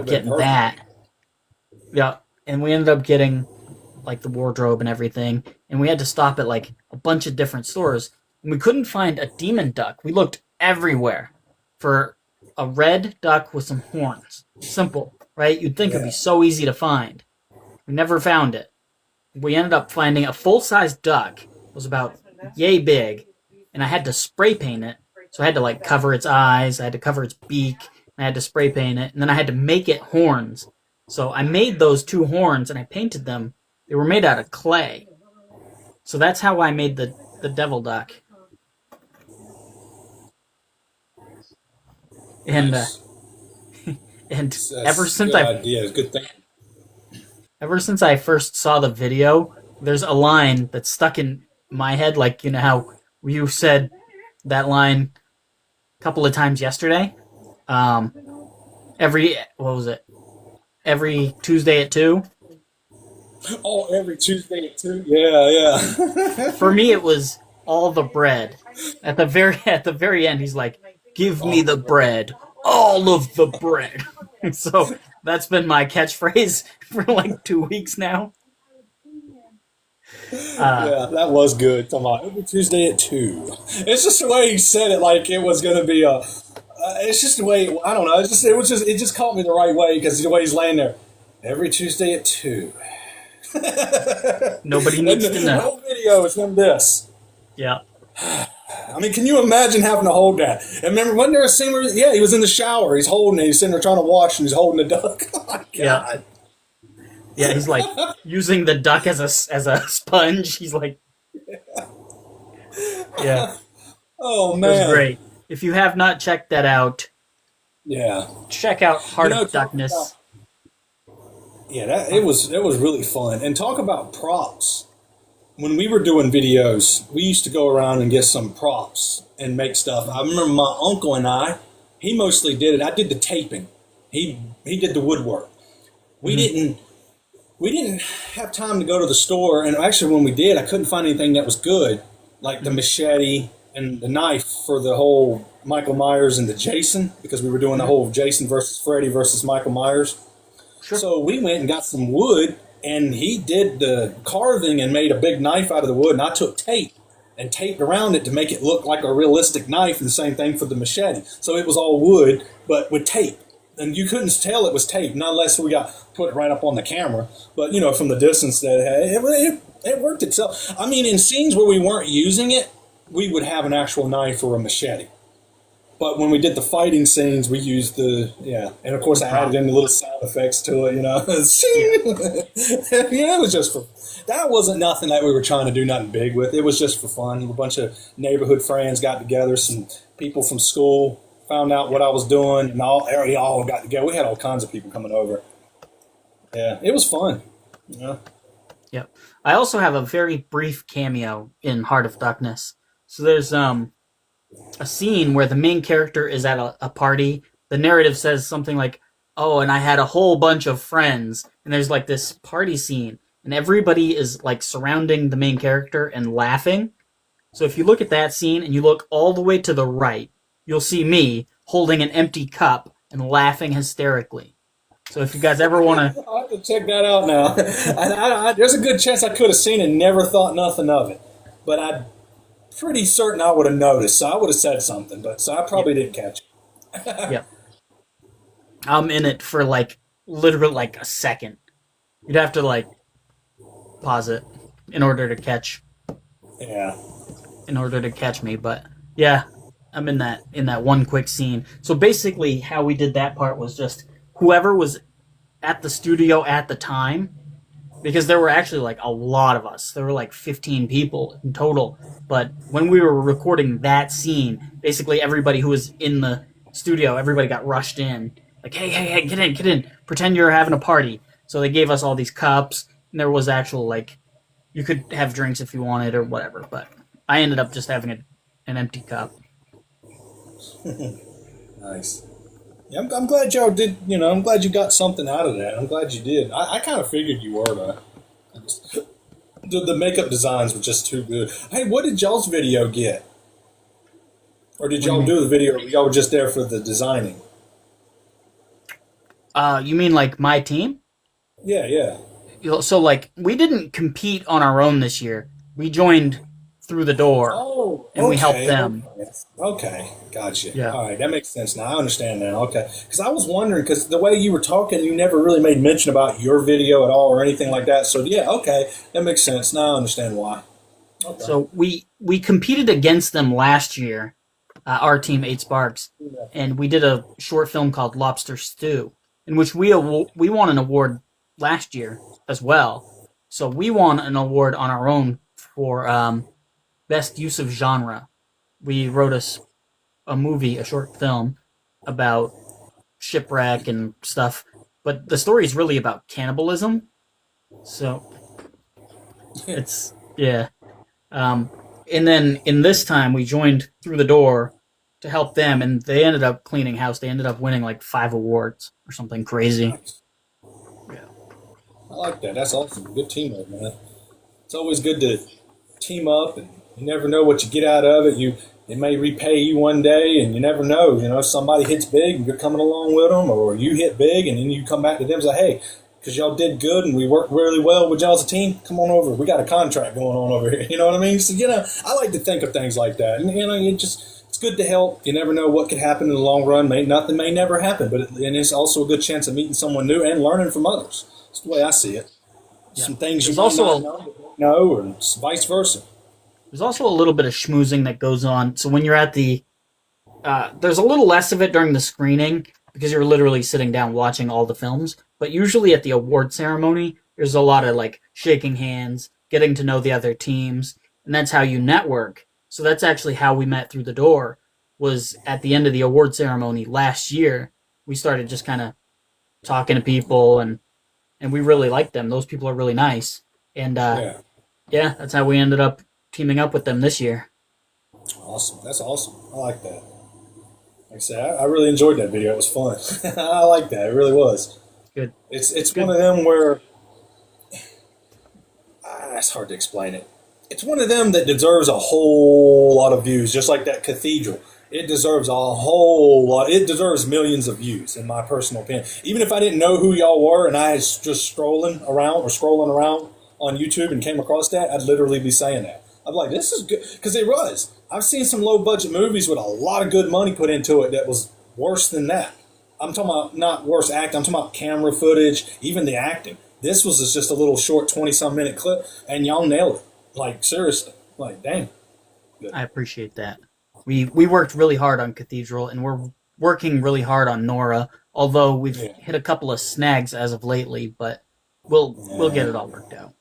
getting that. Yeah, and we ended up getting the wardrobe and everything, and we had to stop at a bunch of different stores, and we couldn't find a demon duck. We looked everywhere for a red duck with some horns. Simple, right? You'd think it'd be so easy to find. We never found it. We ended up finding a full-size duck. It was about yay big, and I had to spray paint it. So I had to like cover its eyes, I had to cover its beak, and I had to spray paint it, and then I had to make it horns. So I made those 2 horns, and I painted them. They were made out of clay. So that's how I made the devil duck. And Nice. and That's ever since good I idea. Good thing. ever since I first saw the video, there's a line that's stuck in my head, like, you know how you said that line a couple of times yesterday. Every Tuesday at 2. Oh, every Tuesday at 2. Yeah. For me, it was all the bread. At the very end, he's like, "Give me the bread, all of the bread." So that's been my catchphrase for like 2 weeks now. Yeah, that was good. Come on, every Tuesday at 2. It's just the way he said it, like it was going to be a. It's just the way I don't know. It just caught me the right way because the way he's laying there. Every Tuesday at 2. Nobody needs to The know. whole video is him this. Yeah, I mean, can you imagine having to hold that? And remember, wasn't there a scene where, he was in the shower, he's holding it, he's sitting there trying to watch, and he's holding the duck. Oh my God. yeah. He's like using the duck as a sponge. He's like, yeah, Oh it man. was great. If you have not checked that out, Yeah. check out Heart of talk Duckness. about- Yeah, it was really fun. And talk about props. When we were doing videos, we used to go around and get some props and make stuff. I remember my uncle and he mostly did it. I did the taping. He did the woodwork. We didn't have time to go to the store, and actually when we did, I couldn't find anything that was good, like the machete and the knife for the whole Michael Myers and the Jason, because we were doing the whole Jason versus Freddy versus Michael Myers. Sure. So we went and got some wood, and he did the carving and made a big knife out of the wood, and I took tape and taped around it to make it look like a realistic knife, and the same thing for the machete. So it was all wood, but with tape. And you couldn't tell it was tape, not unless we got put it right up on the camera. But, from the distance that it worked itself. I mean, in scenes where we weren't using it, we would have an actual knife or a machete. But when we did the fighting scenes, we used and of course I added in the little sound effects to it, it was just for, that wasn't nothing that we were trying to do nothing big with. It was just for fun. A bunch of neighborhood friends got together, some people from school found out what I was doing, and we all got together. We had all kinds of people coming over. Yeah, it was fun. Yep. I also have a very brief cameo in Heart of Duckness. So there's a scene where the main character is at a party. The narrative says something like, "Oh, and I had a whole bunch of friends." And there's like this party scene, and everybody is like surrounding the main character and laughing. So if you look at that scene and you look all the way to the right, you'll see me holding an empty cup and laughing hysterically. So if you guys ever want to... I'll have to check that out now. There's a good chance I could have seen it and never thought nothing of it. But I'm pretty certain I would have noticed, so I would have said something. So I probably didn't catch it. Yep. I'm in it for like literally like a second. You'd have to like pause it in order to catch me, but yeah, I'm in that one quick scene. So basically how we did that part was just whoever was at the studio at the time, because there were actually like a lot of us. There were like 15 people in total. But when we were recording that scene, basically everybody who was in the studio, everybody got rushed in. Like, hey, get in. Pretend you're having a party. So they gave us all these cups, and there was actual, like, you could have drinks if you wanted or whatever. But I ended up just having an empty cup. Nice. Yeah, I'm glad y'all did, I'm glad you got something out of that. I'm glad you did. I kind of figured you were, though. The makeup designs were just too good. Hey, what did y'all's video get? Or did y'all do the video, y'all were just there for the designing? You mean like my team? Yeah. So like we didn't compete on our own this year. We joined through the door, Oh, and we helped them. Okay, gotcha. Yeah. All right, that makes sense now. I understand now. Okay, because I was wondering, because the way you were talking, you never really made mention about your video at all or anything like that. So yeah, okay, that makes sense. Now I understand why. Okay. So we competed against them last year, our team, 8 Sparks, and we did a short film called Lobster Stew, in which we won an award last year as well. So we won an award on our own for best use of genre. We wrote a movie, a short film about shipwreck and stuff, but the story is really about cannibalism. So it's yeah. And then in this time, we joined Through the Door to help them, and they ended up cleaning house. They ended up winning like 5 awards or something crazy. Nice. Yeah, I like that. That's awesome. Good teamwork, man. It's always good to team up, and you never know what you get out of it. It may repay you one day, and you never know. You know, if somebody hits big and you're coming along with them, or you hit big and then you come back to them and say, hey, because y'all did good and we worked really well with y'all as a team, come on over. We got a contract going on over here. You know what I mean? So, you know, I like to think of things like that. And, you know, it's good to help. You never know what could happen in the long run. Nothing may never happen, and it's also a good chance of meeting someone new and learning from others. That's the way I see it. Yeah. Some things you might not know, and vice versa. There's also a little bit of schmoozing that goes on. So when you're at there's a little less of it during the screening because you're literally sitting down watching all the films. But usually at the award ceremony, there's a lot of like shaking hands, getting to know the other teams, and that's how you network. So that's actually how we met Through the Door, was at the end of the award ceremony last year. We started just kind of talking to people, and we really liked them. Those people are really nice. And yeah, that's how we ended up teaming up with them this year. Awesome. That's awesome. I like that. Like I said, I really enjoyed that video. It was fun. I like that. It really was. Good. It's Good. One of them where it's hard to explain it. It's one of them that deserves a whole lot of views, just like that cathedral. It deserves a whole lot. It deserves millions of views, in my personal opinion. Even if I didn't know who y'all were and I was just scrolling around on YouTube and came across that, I'd literally be saying that. I'd be like, this is good. Because it was. I've seen some low-budget movies with a lot of good money put into it that was worse than that. I'm talking about not worse acting. I'm talking about camera footage, even the acting. This was just a little short 20-some minute clip, and y'all nailed it. Like, seriously. Like, dang. Good. I appreciate that. We worked really hard on Cathedral, and we're working really hard on Nora, although we've hit a couple of snags as of lately, but we'll get it all worked out.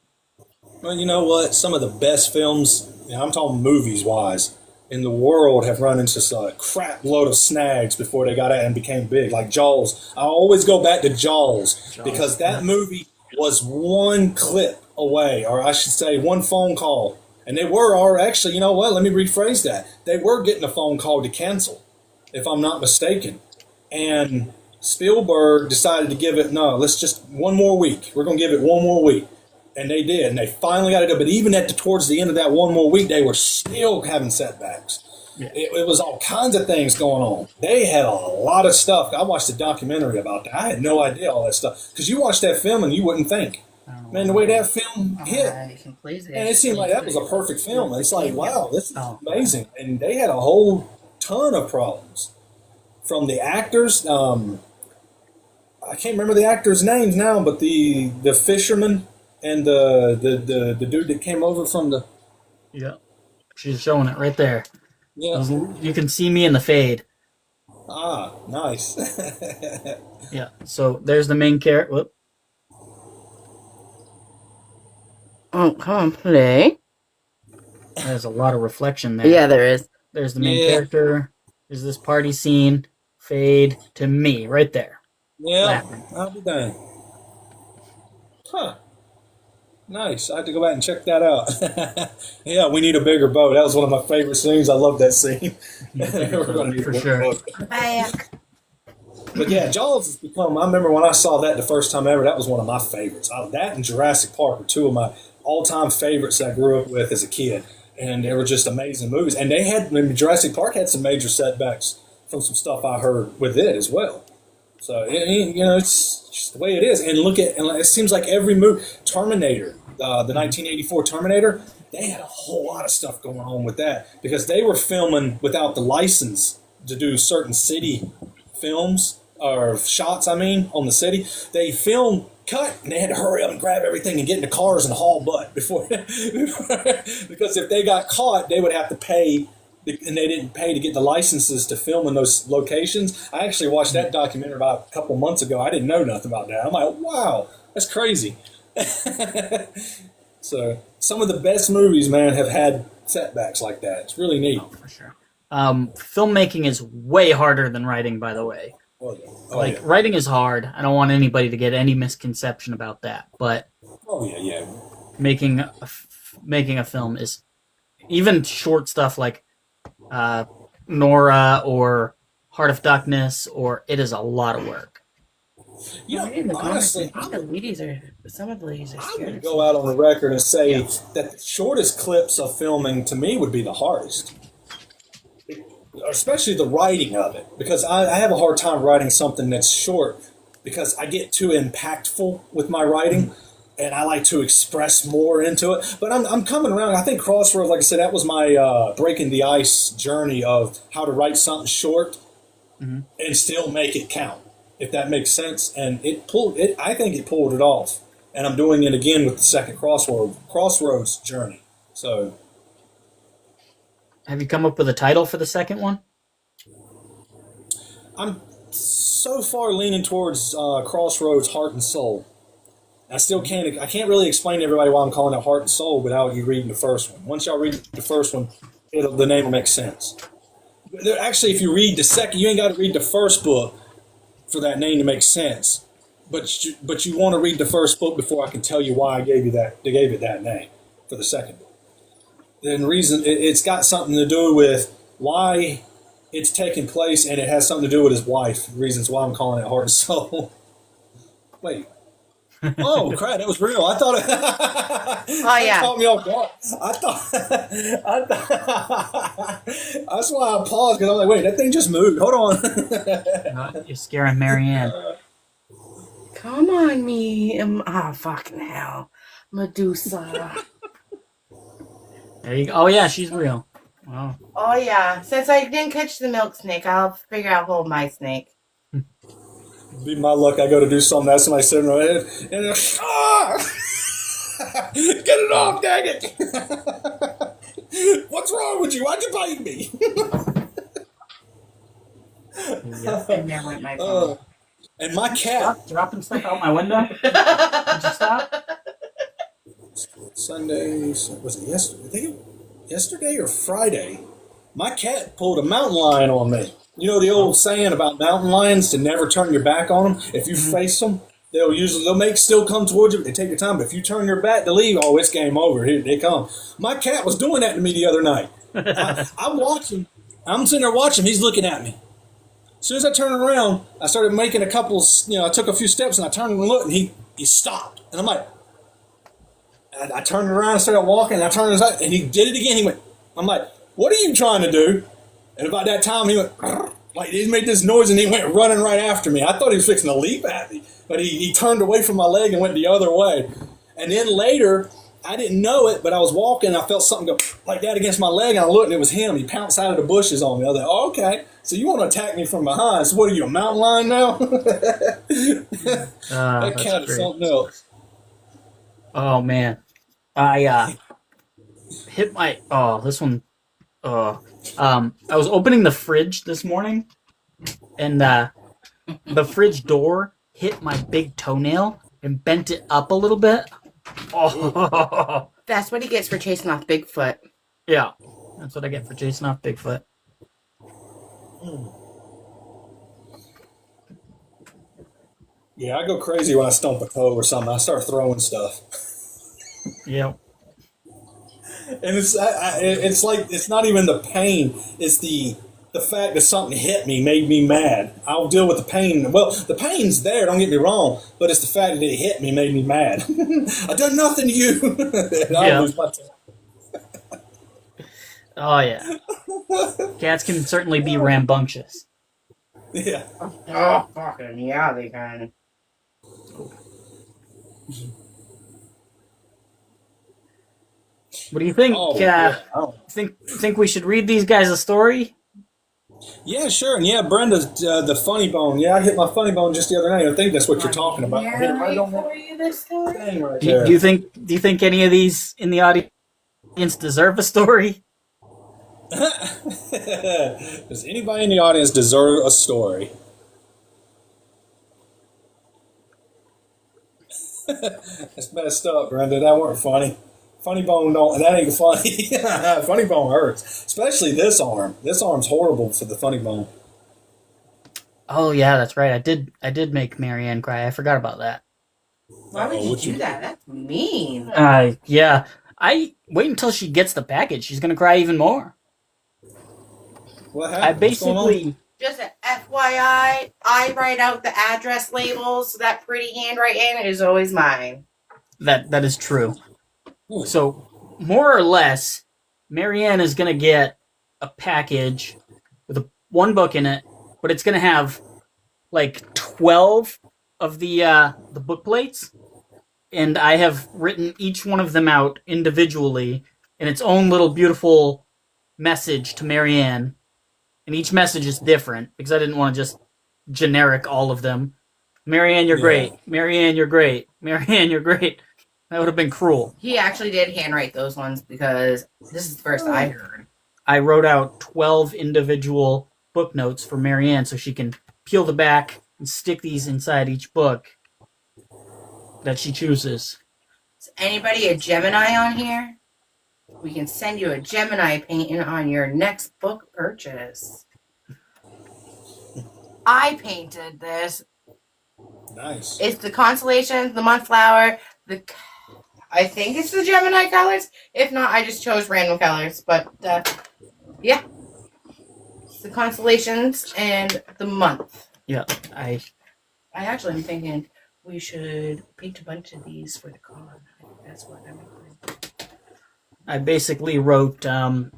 Well, you know what? Some of the best films, I'm talking movies-wise, in the world have run into a crap load of snags before they got out and became big, like Jaws. I always go back to Jaws because that movie was one clip away, or I should say one phone call. And they or actually, you know what? Let me rephrase that. They were getting a phone call to cancel, if I'm not mistaken. And Spielberg decided to give it, let's just one more week. We're going to give it one more week. And they did, and they finally got it done. But even towards the end of that one more week, they were still having setbacks. Yeah. It was all kinds of things going on. They had a lot of stuff. I watched a documentary about that. I had no idea all that stuff. Because you watch that film and you wouldn't think. Man, the way that film hit, and it seemed like that was a perfect film. It's like, wow, this is amazing. And they had a whole ton of problems. From the actors, I can't remember the actors' names now, but the fisherman and the dude that came over from the... Yeah, she's showing it right there. Yeah. You can see me in the fade. Ah, nice. Yeah, so there's the main character. Whoop. Oh, come on, play. There's a lot of reflection there. Yeah, there is. There's the main character. There's this party scene. Fade to me, right there. Yeah, laughing. I'll be done. Huh. Nice. I have to go back and check that out. Yeah, we need a bigger boat. That was one of my favorite scenes. I love that scene. We're going to need for sure. Back. But yeah, Jaws has become, I remember when I saw that the first time ever, that was one of my favorites. That and Jurassic Park were two of my all-time favorites that I grew up with as a kid. And they were just amazing movies. And Jurassic Park had some major setbacks from some stuff I heard with it as well. So it's just the way it is. And it seems like every movie, Terminator, the 1984 Terminator, they had a whole lot of stuff going on with that because they were filming without the license to do certain city films or shots. I mean, on the city, they filmed. Cut, and they had to hurry up and grab everything and get in the cars and haul butt before because if they got caught, they would have to pay, and they didn't pay to get the licenses to film in those locations. I actually watched that documentary about a couple months ago. I didn't know nothing about that. I'm like, wow, that's crazy. So some of the best movies, man, have had setbacks like that. It's really neat. Oh, for sure. Filmmaking is way harder than writing, by the way. Writing is hard. I don't want anybody to get any misconception about that. But making a film is, even short stuff like Nora or Heart of Duckness, or it is a lot of work. Honestly, some of the ladies are I scared. would go out on the record and say that the shortest clips of filming to me would be the hardest. Especially the writing of it, because I have a hard time writing something that's short because I get too impactful with my writing and I like to express more into it. But I'm coming around. I think Crossroads, like I said, that was my breaking the ice journey of how to write something short and still make it count, if that makes sense. And I think it pulled it off. And I'm doing it again with the second Crossroads journey. So. Have you come up with a title for the second one? I'm so far leaning towards Crossroads Heart and Soul. I can't really explain to everybody why I'm calling it Heart and Soul without you reading the first one. Once y'all read the first one, the name will make sense. Actually, if you read the second, you ain't got to read the first book for that name to make sense. But you want to read the first book before I can tell you why they gave it that name for the second book. And reason it's got something to do with why it's taking place, and it has something to do with his wife. Reasons why I'm calling it Heart and Soul. Wait. Oh crap! That was real. I thought. That caught me off guard. I thought. That's why I paused, because I'm like, wait, that thing just moved. Hold on. You're scaring Marianne. Come on, me. Fucking hell. Medusa. There you go. Oh yeah, she's real. Wow. Oh yeah. Since I didn't catch the milk snake, I'll figure out hold my snake. Be my luck. I go to do something. That's somebody sitting on my head, and get it off, dang it! What's wrong with you? Why'd you bite me? And there went my phone. And my cat. Stop dropping stuff out my window. Did you stop? Sunday, was it yesterday? I think yesterday or Friday, my cat pulled a mountain lion on me. You know the old saying about mountain lions to never turn your back on them. If you face them, they'll still come towards you, but they take your time. But if you turn your back to leave, it's game over. Here they come. My cat was doing that to me the other night. I'm watching. I'm sitting there watching. He's looking at me. As soon as I turned around, I started making I took a few steps, and I turned and looked, and he stopped. And I'm like, I turned around and started walking, and I turned aside, and he did it again. I'm like, what are you trying to do? And about that time, he went, like, he made this noise, and he went running right after me. I thought he was fixing to leap at me, but he turned away from my leg and went the other way. And then later, I didn't know it, but I was walking, and I felt something go like that against my leg, and I looked, and it was him. He pounced out of the bushes on me. I was like, oh, okay, so you want to attack me from behind. So what are you, a mountain lion now? That cat is something else. Oh man, I hit my this one. I was opening the fridge this morning, and the fridge door hit my big toenail and bent it up a little bit. Oh, That's what he gets for chasing off Bigfoot. yeah, that's what I get for chasing off Bigfoot. Yeah, I go crazy when I stump a toe or something. I start throwing stuff. Yep. And it's like, it's not even the pain. It's the fact that something hit me made me mad. I'll deal with the pain. Well, the pain's there, don't get me wrong, but it's the fact that it hit me made me mad. I done nothing to you. And I lose my temper. Oh yeah. Cats can certainly be rambunctious. Yeah. Oh, fucking yeah, they can. What do you think? Oh, yeah. Oh. Think we should read these guys a story? Yeah, sure. And yeah, Brenda's the funny bone. Yeah, I hit my funny bone just the other night. I think that's what you're talking about. I hit it right on that For you this time? thing right Do there. you think any of these in the audience deserve a story? Does anybody in the audience deserve a story? That's messed up, Brenda. That weren't funny. Funny bone don't. That ain't funny. Funny bone hurts, especially this arm. This arm's horrible for the funny bone. Oh yeah, that's right. I did make Marianne cry. I forgot about that. Why would you do that? That's mean. Yeah. I wait until she gets the package. She's gonna cry even more. What happened? I basically Just an FYI, I write out the address labels, so that pretty handwriting is always mine. that is true. Ooh. So more or less, Marianne is gonna get a package with one book in it, but it's gonna have like 12 of the book plates, and I have written each one of them out individually in its own little beautiful message to Marianne. And each message is different because I didn't want to just generic all of them. Marianne, you're great. Marianne, you're great. Marianne, you're great. That would have been cruel. He actually did handwrite those ones because this is the first I heard. I wrote out 12 individual book notes for Marianne so she can peel the back and stick these inside each book that she chooses. Is anybody a Gemini on here? We can send you a Gemini painting on your next book purchase. I painted this. Nice. It's the constellations, the month flower, I think it's the Gemini colors. If not, I just chose random colors. But yeah, it's the constellations and the month. Yeah, I actually am thinking we should paint a bunch of these for the con. I think that's what I'm doing. basically wrote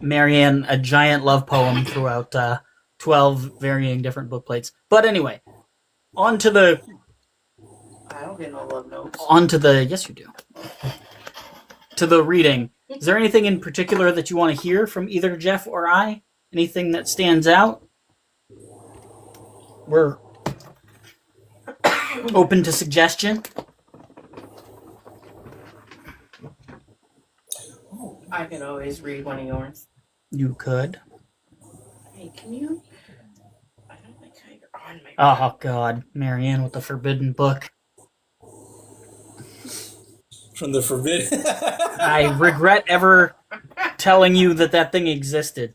Marianne a giant love poem throughout 12 varying different book plates. But anyway, on to the I don't get no love notes. yes you do. To the reading. Is there anything in particular that you want to hear from either Jeff or I? Anything that stands out? We're open to suggestion. I could always read one of yours. You could. Hey, can you? I don't like how you're on my. Oh God, Marianne with the forbidden book. From the forbidden. I regret ever telling you that thing existed.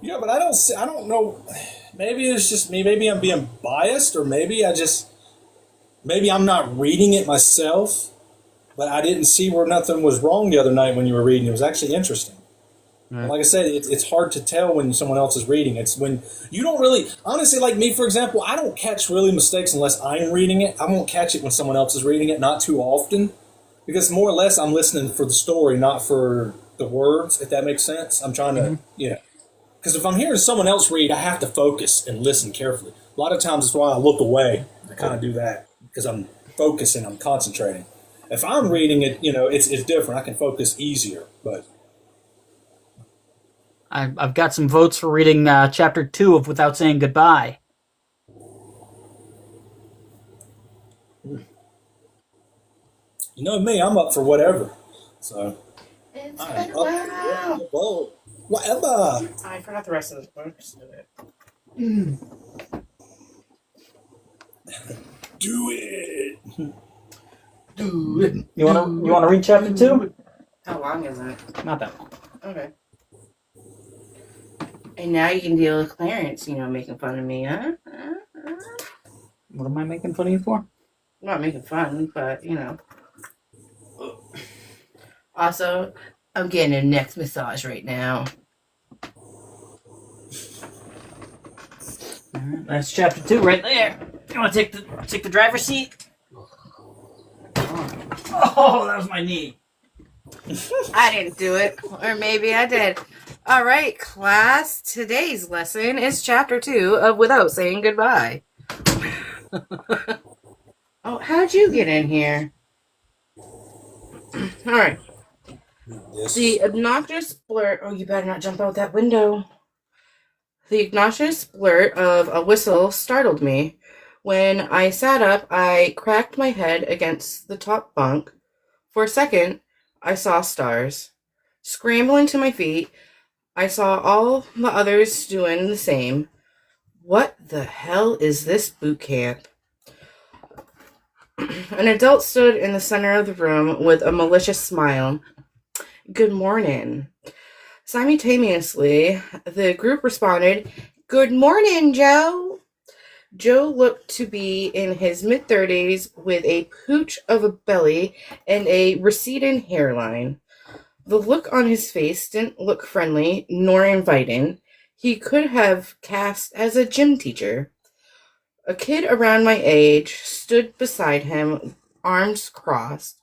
Yeah, but I don't know. Maybe it's just me. Maybe I'm being biased, or maybe I'm not reading it myself. But I didn't see where nothing was wrong the other night when you were reading. It was actually interesting. Right. Like I said, it's hard to tell when someone else is reading. It's when you don't really, honestly, like me, for example, I don't catch really mistakes unless I'm reading it. I won't catch it when someone else is reading it, not too often. Because more or less I'm listening for the story, not for the words, if that makes sense. I'm trying to, Because if I'm hearing someone else read, I have to focus and listen carefully. A lot of times that's why I look away. I kind of do that because I'm focusing, I'm concentrating. If I'm reading it, it's different. I can focus easier. But I've got some votes for reading chapter 2 of Without Saying Goodbye. you know me, I'm up for whatever. So It's I'm been a up while. for whatever. I forgot the rest of the books. Do it. You wanna read chapter 2? How long is it? Not that long. Okay. And now you can deal with Clarence, making fun of me, huh? What am I making fun of you for? I'm not making fun, but, Also, I'm getting a neck massage right now. Alright, that's chapter 2 right there. You want to take the driver's seat? Oh, that was my knee. I didn't do it. Or maybe I did. All right, class. Today's lesson is chapter 2 of Without Saying Goodbye. Oh, how'd you get in here? All right. Yes. The obnoxious blurt. Oh, you better not jump out that window. The obnoxious blurt of a whistle startled me. When I sat up, I cracked my head against the top bunk. For a second, I saw stars. Scrambling to my feet, I saw all the others doing the same. What the hell is this boot camp? An adult stood in the center of the room with a malicious smile. Good morning. Simultaneously, the group responded, Good morning, Joe. Joe looked to be in his mid-30s with a pooch of a belly and a receding hairline. The look on his face didn't look friendly nor inviting. He could have cast as a gym teacher. A kid around my age stood beside him, arms crossed.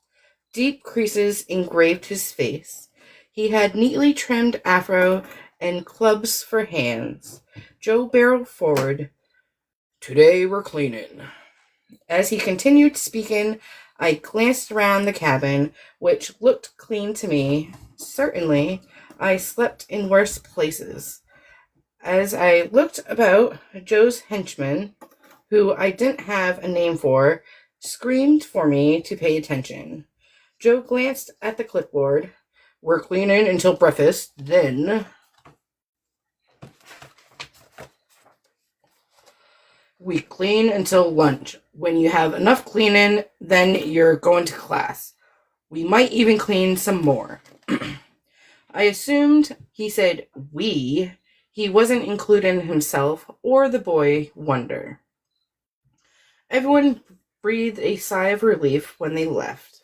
Deep creases engraved his face. He had neatly trimmed afro and clubs for hands. Joe barreled forward. Today we're cleaning. As he continued speaking, I glanced around the cabin, which looked clean to me. Certainly, I slept in worse places. As I looked about, Joe's henchman, who I didn't have a name for, screamed for me to pay attention. Joe glanced at the clipboard. We're cleaning until breakfast, then we clean until lunch. When you have enough cleaning, then you're going to class. We might even clean some more. I assumed he said we. He wasn't including himself or the boy Wonder. Everyone breathed a sigh of relief when they left.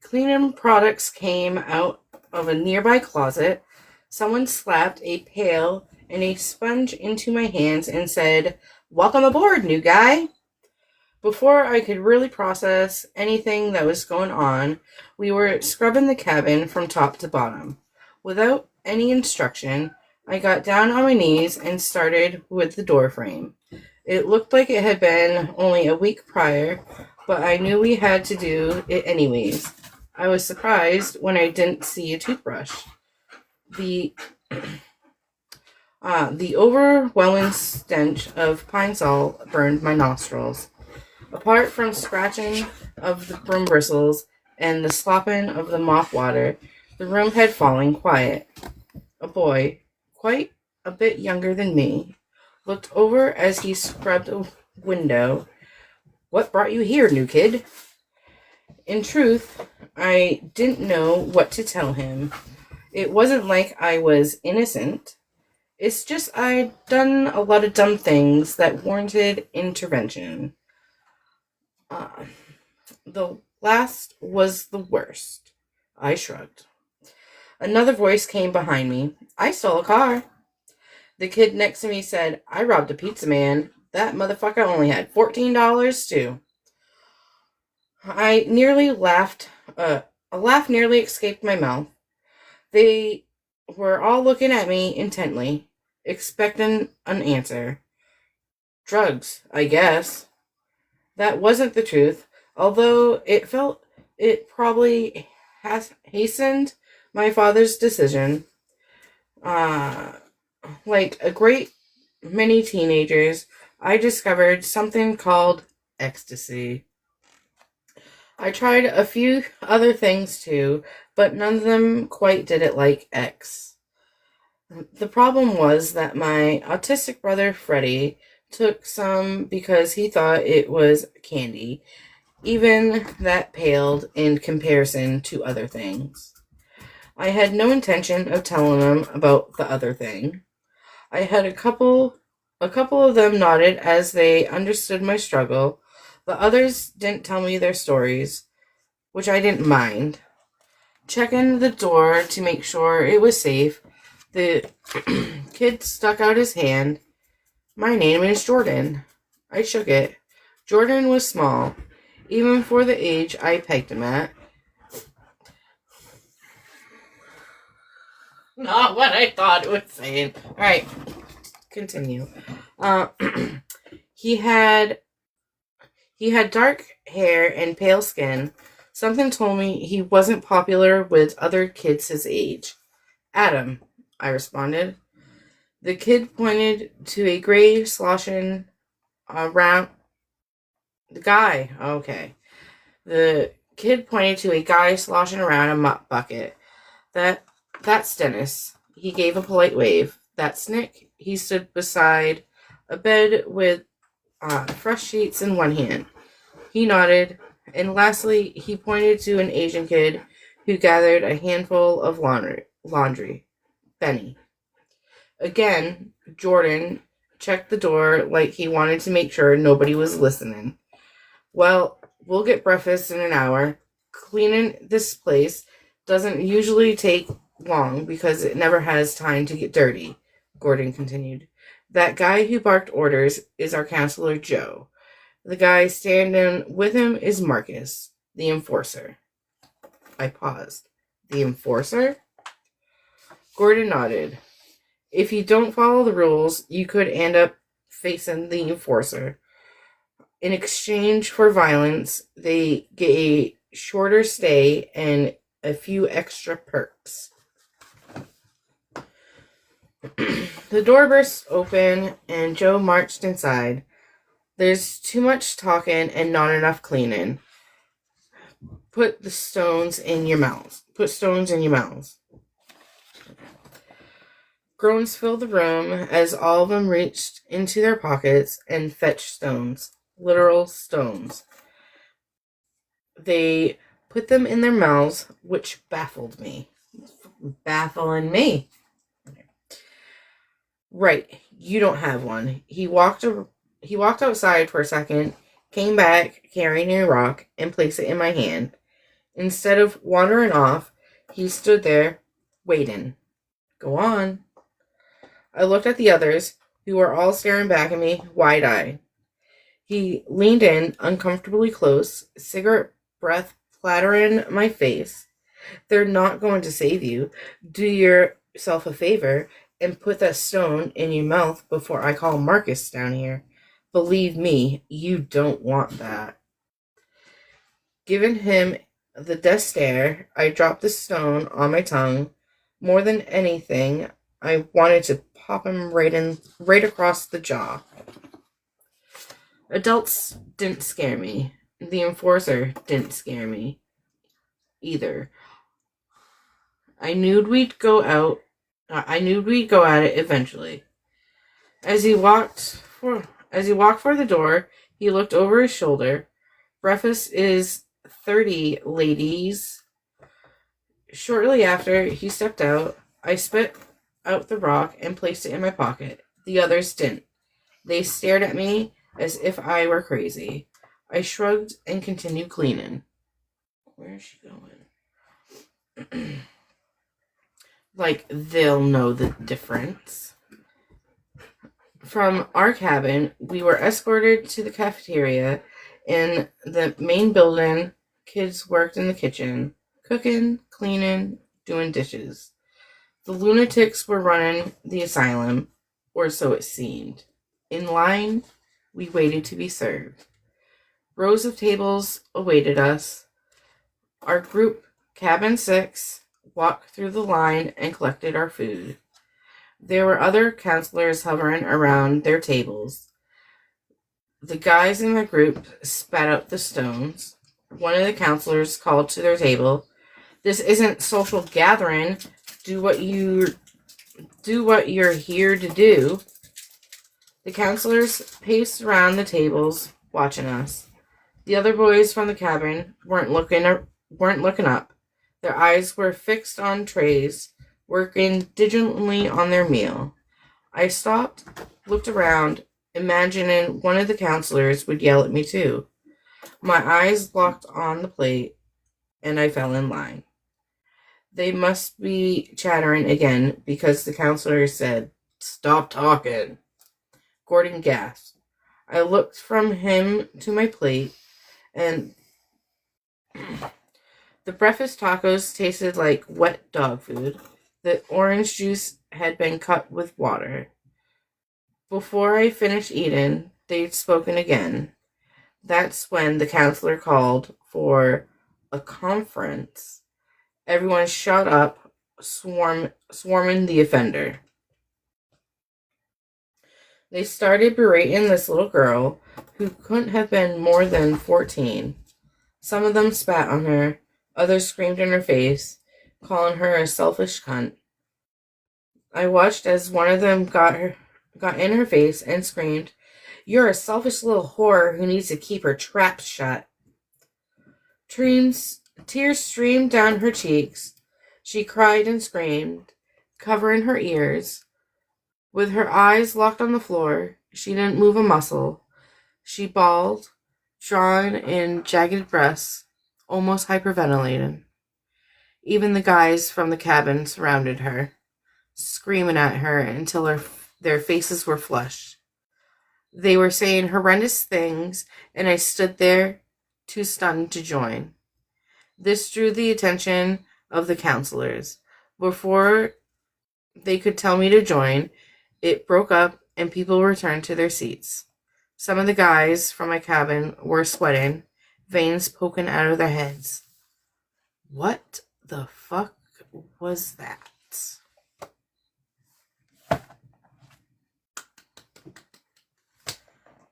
Cleaning products came out of a nearby closet. Someone slapped a pail and a sponge into my hands and said, Welcome aboard, new guy. Before I could really process anything that was going on, we were scrubbing the cabin from top to bottom. Without any instruction, I got down on my knees and started with the door frame. It looked like it had been only a week prior, but I knew we had to do it anyways. I was surprised when I didn't see a toothbrush. The overwhelming stench of pine sol burned my nostrils. Apart from scratching of the broom bristles and the slopping of the mop water, the room had fallen quiet. A boy, quite a bit younger than me, looked over as he scrubbed a window. What brought you here, new kid? In truth, I didn't know what to tell him. It wasn't like I was innocent. It's just I'd done a lot of dumb things that warranted intervention. The last was the worst. I shrugged. Another voice came behind me. I stole a car. The kid next to me said, I robbed a pizza man. That motherfucker only had $14 too. I nearly laughed. A laugh nearly escaped my mouth. They were all looking at me intently, expecting an answer. Drugs, I guess. That wasn't the truth, although it felt it probably hastened my father's decision. Like a great many teenagers, I discovered something called ecstasy. I tried a few other things too, but none of them quite did it like X. The problem was that my autistic brother Freddie took some because he thought it was candy. Even that paled in comparison to other things. I had no intention of telling him about the other thing. I had a couple of them nodded as they understood my struggle. The others didn't tell me their stories, which I didn't mind. Checking the door to make sure it was safe, the kid stuck out his hand. My name is Jordan. I shook it. Jordan was small, even for the age I pegged him at. Not what I thought it was saying. Alright, continue. He had dark hair and pale skin. Something told me he wasn't popular with other kids his age. Adam, I responded. The kid pointed to a gray sloshing around... The guy, okay. The kid pointed to a guy sloshing around a mop bucket. That's Dennis. He gave a polite wave. That's Nick. He stood beside a bed with fresh sheets in one hand. He nodded. And lastly, he pointed to an Asian kid who gathered a handful of laundry. Benny. Again, Jordan checked the door like he wanted to make sure nobody was listening. Well, we'll get breakfast in an hour. Cleaning this place doesn't usually take long because it never has time to get dirty, Gordon continued. That guy who barked orders is our counselor, Joe. The guy standing with him is Marcus, the enforcer. I paused. The enforcer? Gordon nodded. If you don't follow the rules, you could end up facing the enforcer. In exchange for violence, they get a shorter stay and a few extra perks. The door burst open and Joe marched inside. There's too much talking and not enough cleaning. Put stones in your mouths. Groans filled the room as all of them reached into their pockets and fetched stones. Literal stones. They put them in their mouths, which baffled me. Baffling me. Right, you don't have one. He walked outside for a second, came back carrying a rock, and placed it in my hand. Instead of wandering off, he stood there, waiting. Go on. I looked at the others, who were all staring back at me, wide-eyed. He leaned in, uncomfortably close, cigarette breath plattering my face. They're not going to save you. Do yourself a favor and put that stone in your mouth before I call Marcus down here. Believe me, you don't want that. Giving him the death stare, I dropped the stone on my tongue. More than anything, I wanted to pop him right across the jaw. Adults didn't scare me. The enforcer didn't scare me either. I knew we'd go at it eventually. As he walked for the door, he looked over his shoulder. Breakfast is 30, ladies. Shortly after he stepped out, I spit out the rock and placed it in my pocket. The others didn't. They stared at me as if I were crazy. I shrugged and continued cleaning. Where is she going? Like, they'll know the difference. From our cabin, we were escorted to the cafeteria. In the main building, kids worked in the kitchen, cooking, cleaning, doing dishes. The lunatics were running the asylum, or so it seemed. In line, we waited to be served. Rows of tables awaited us. Our group, Cabin 6, walked through the line and collected our food. There were other counselors hovering around their tables. The guys in the group spat out the stones. One of the counselors called to their table, "This isn't social gathering. Do what you're here to do." The counselors paced around the tables, watching us. The other boys from the cabin weren't looking up. Their eyes were fixed on trays, working diligently on their meal. I stopped, looked around, imagining one of the counselors would yell at me too. My eyes locked on the plate, and I fell in line. They must be chattering again because the counselor said, "Stop talking." Gordon gasped. I looked from him to my plate, and the breakfast tacos tasted like wet dog food. The orange juice had been cut with water. Before I finished eating, they'd spoken again. That's when the counselor called for a conference. Everyone shut up, swarming the offender. They started berating this little girl who couldn't have been more than 14. Some of them spat on her, others screamed in her face, calling her a selfish cunt. I watched as one of them got in her face and screamed, "You're a selfish little whore who needs to keep her trap shut." Tears streamed down her cheeks. She cried and screamed, covering her ears. With her eyes locked on the floor, she didn't move a muscle. She bawled, drawn in jagged breaths, almost hyperventilating. Even the guys from the cabin surrounded her, screaming at her until their faces were flushed. They were saying horrendous things, and I stood there, too stunned to join. This drew the attention of the counselors. Before they could tell me to join, it broke up and people returned to their seats. Some of the guys from my cabin were sweating, veins poking out of their heads. What the fuck was that?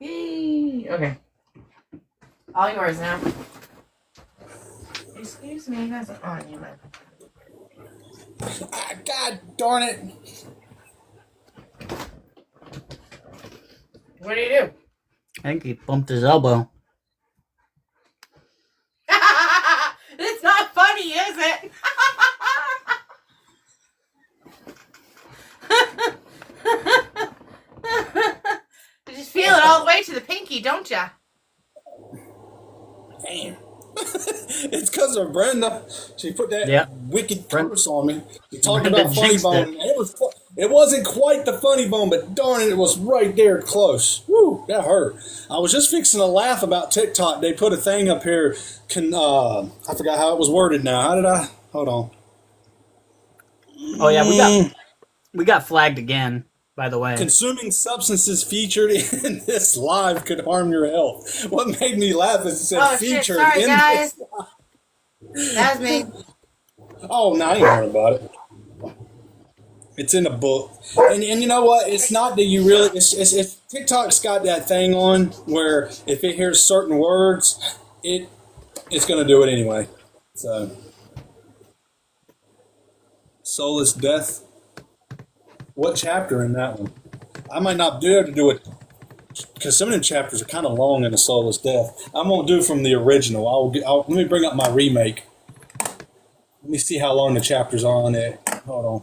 Yay! Okay. All yours now. Excuse me, that's on you, man. God darn it. What do you do? I think he bumped his elbow. It's not funny, is it? You just feel it all the way to the pinky, don't ya? Damn. It's because of Brenda. She put that wicked curse on me. You talked about funny bone. It wasn't quite the funny bone, but darn it was right there close. Woo, that hurt. I was just fixing to laugh about TikTok. They put a thing up here. I forgot how it was worded now. How did I? Hold on. Oh yeah, we got flagged again. By the way, Consuming substances featured in this live could harm your health. What made me laugh is it said featured sorry, in guys. this. That was me. Oh, no, I ain't heard about it. It's in a book. And you know what? It's not that you really... It's TikTok's got that thing on where if it hears certain words, it's going to do it anyway. So... Soulless Death. What chapter in that one? I might not be able to do it because some of them chapters are kind of long in the Soulless Death. I'm going to do from the original. Let me bring up my remake. Let me see how long the chapters are on it. Hold on.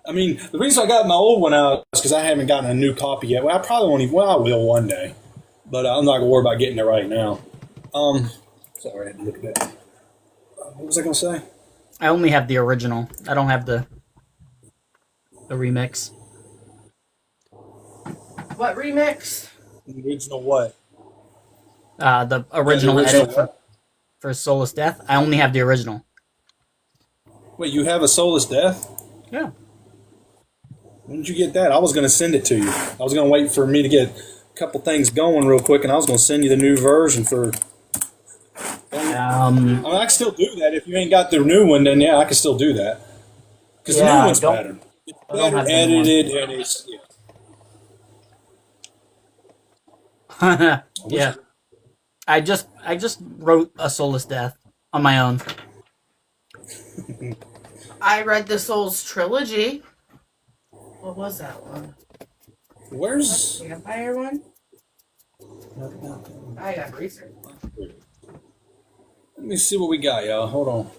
I mean, the reason I got my old one out is because I haven't gotten a new copy yet. Well, I probably won't even... Well, I will one day. But I'm not going to worry about getting it right now. Sorry, I had to look at that. What was I going to say? I only have the original. I don't have the remix. What remix? The original what? The original edit for Soulless Death. I only have the original. Wait, you have a Soulless Death? Yeah. When did you get that? I was going to send it to you. I was going to wait for me to get a couple things going real quick, and I was going to send you the new version for... I mean, I can still do that. If you ain't got the new one, then yeah, I can still do that. Because the new one's better. It's better edited, and it's... Yeah. Yeah. I just wrote a Soulless Death on my own. I read the Souls trilogy. What was that one? Where's... The Vampire one? I got research. Let me see what we got, y'all. Hold on.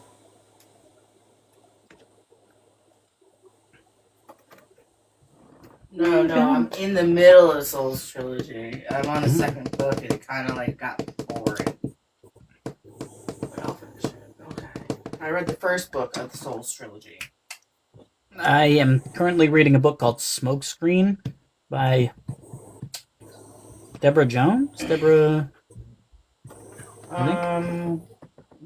No, I'm in the middle of the Souls trilogy. I'm on the second book, and it kind of like got boring. But I'll finish it. Okay. I read the first book of the Souls trilogy. I am currently reading a book called Smokescreen by Deborah Jones.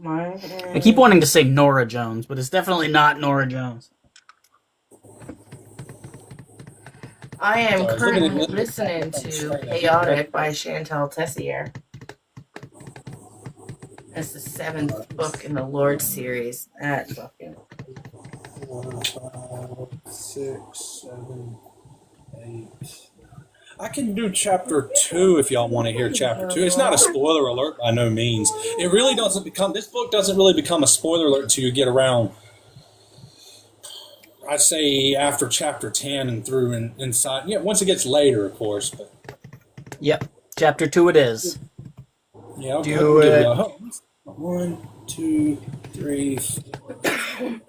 I keep wanting to say Nora Jones, but it's definitely not Nora Jones. I am currently listening to Chaotic by Chantal Tessier. It's the 7th book in the Lord series. That fucking 4, 5, 6, 7, 8. I can do chapter 2 if y'all want to hear chapter 2. It's not a spoiler alert by no means. It really doesn't become, this book doesn't really become a spoiler alert until you get around, I'd say after chapter 10 and through and inside. Yeah, once it gets later, of course. But Yep, chapter 2 it is. yeah, I'll Do it. 1, 2, 3, 4.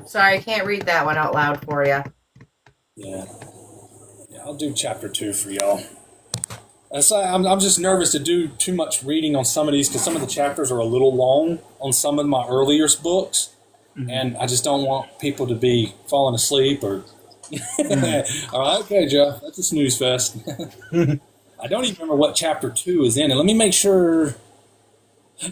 Sorry, I can't read that one out loud for you. Yeah, I'll do chapter 2 for y'all. I'm just nervous to do too much reading on some of these because some of the chapters are a little long on some of my earlier books, and I just don't want people to be falling asleep or. All right, okay, Jeff, that's a snooze fest. I don't even remember what chapter 2 is in it. Let me make sure.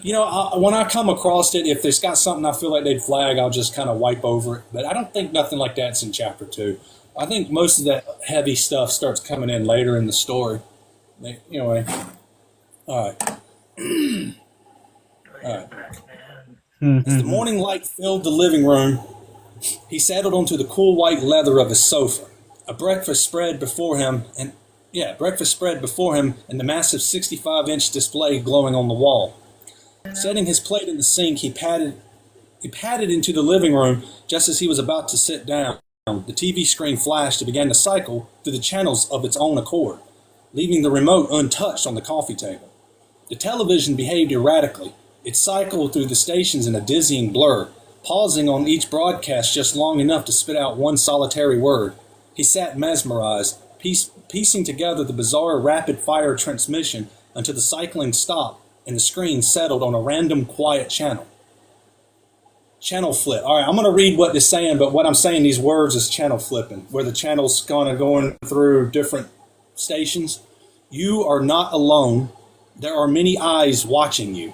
You know, when I come across it, if it's got something I feel like they'd flag, I'll just kind of wipe over it. But I don't think nothing like that's in chapter 2. I think most of that heavy stuff starts coming in later in the story. Anyway, all right. All right. As the morning light filled the living room, he settled onto the cool white leather of his sofa. Breakfast spread before him, and the massive 65-inch display glowing on the wall. Setting his plate in the sink, he padded into the living room just as he was about to sit down. The TV screen flashed and began to cycle through the channels of its own accord, leaving the remote untouched on the coffee table. The television behaved erratically. It cycled through the stations in a dizzying blur, pausing on each broadcast just long enough to spit out one solitary word. He sat mesmerized, piecing together the bizarre rapid-fire transmission until the cycling stopped and the screen settled on a random quiet channel. Channel flip. All right, I'm going to read what it's saying, but what I'm saying, these words is channel flipping, where the channel's kind of going through different stations. You are not alone. There are many eyes watching you.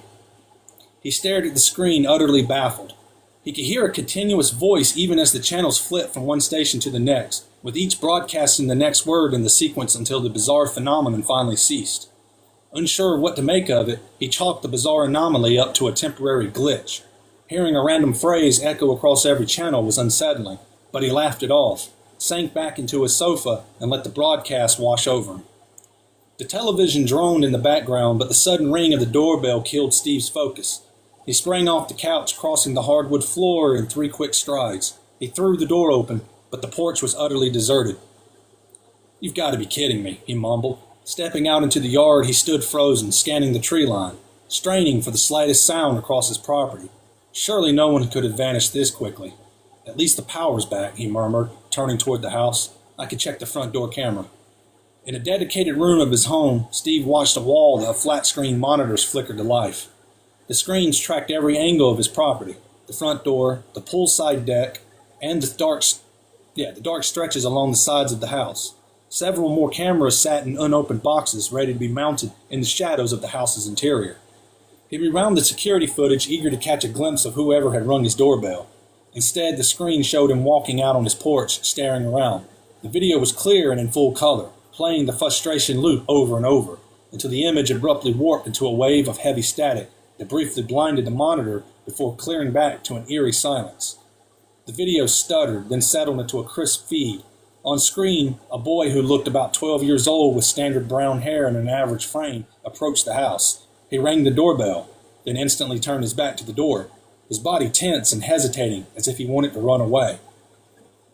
He stared at the screen, utterly baffled. He could hear a continuous voice even as the channels flipped from one station to the next, with each broadcasting the next word in the sequence until the bizarre phenomenon finally ceased. Unsure of what to make of it, he chalked the bizarre anomaly up to a temporary glitch. Hearing a random phrase echo across every channel was unsettling, but he laughed it off, sank back into his sofa, and let the broadcast wash over him. The television droned in the background, but the sudden ring of the doorbell killed Steve's focus. He sprang off the couch, crossing the hardwood floor in 3 quick strides. He threw the door open, but the porch was utterly deserted. "You've got to be kidding me," he mumbled. Stepping out into the yard, he stood frozen, scanning the tree line, straining for the slightest sound across his property. Surely no one could have vanished this quickly. "At least the power's back," he murmured, turning toward the house. "I could check the front door camera." In a dedicated room of his home, Steve watched a wall of flat-screen monitors flicker to life. The screens tracked every angle of his property, the front door, the poolside deck, and the dark stretches along the sides of the house. Several more cameras sat in unopened boxes, ready to be mounted in the shadows of the house's interior. He rewound the security footage, eager to catch a glimpse of whoever had rung his doorbell. Instead, the screen showed him walking out on his porch, staring around. The video was clear and in full color, playing the frustration loop over and over, until the image abruptly warped into a wave of heavy static that briefly blinded the monitor before clearing back to an eerie silence. The video stuttered, then settled into a crisp feed. On screen, a boy who looked about 12 years old with standard brown hair and an average frame approached the house. He rang the doorbell, then instantly turned his back to the door, his body tense and hesitating as if he wanted to run away.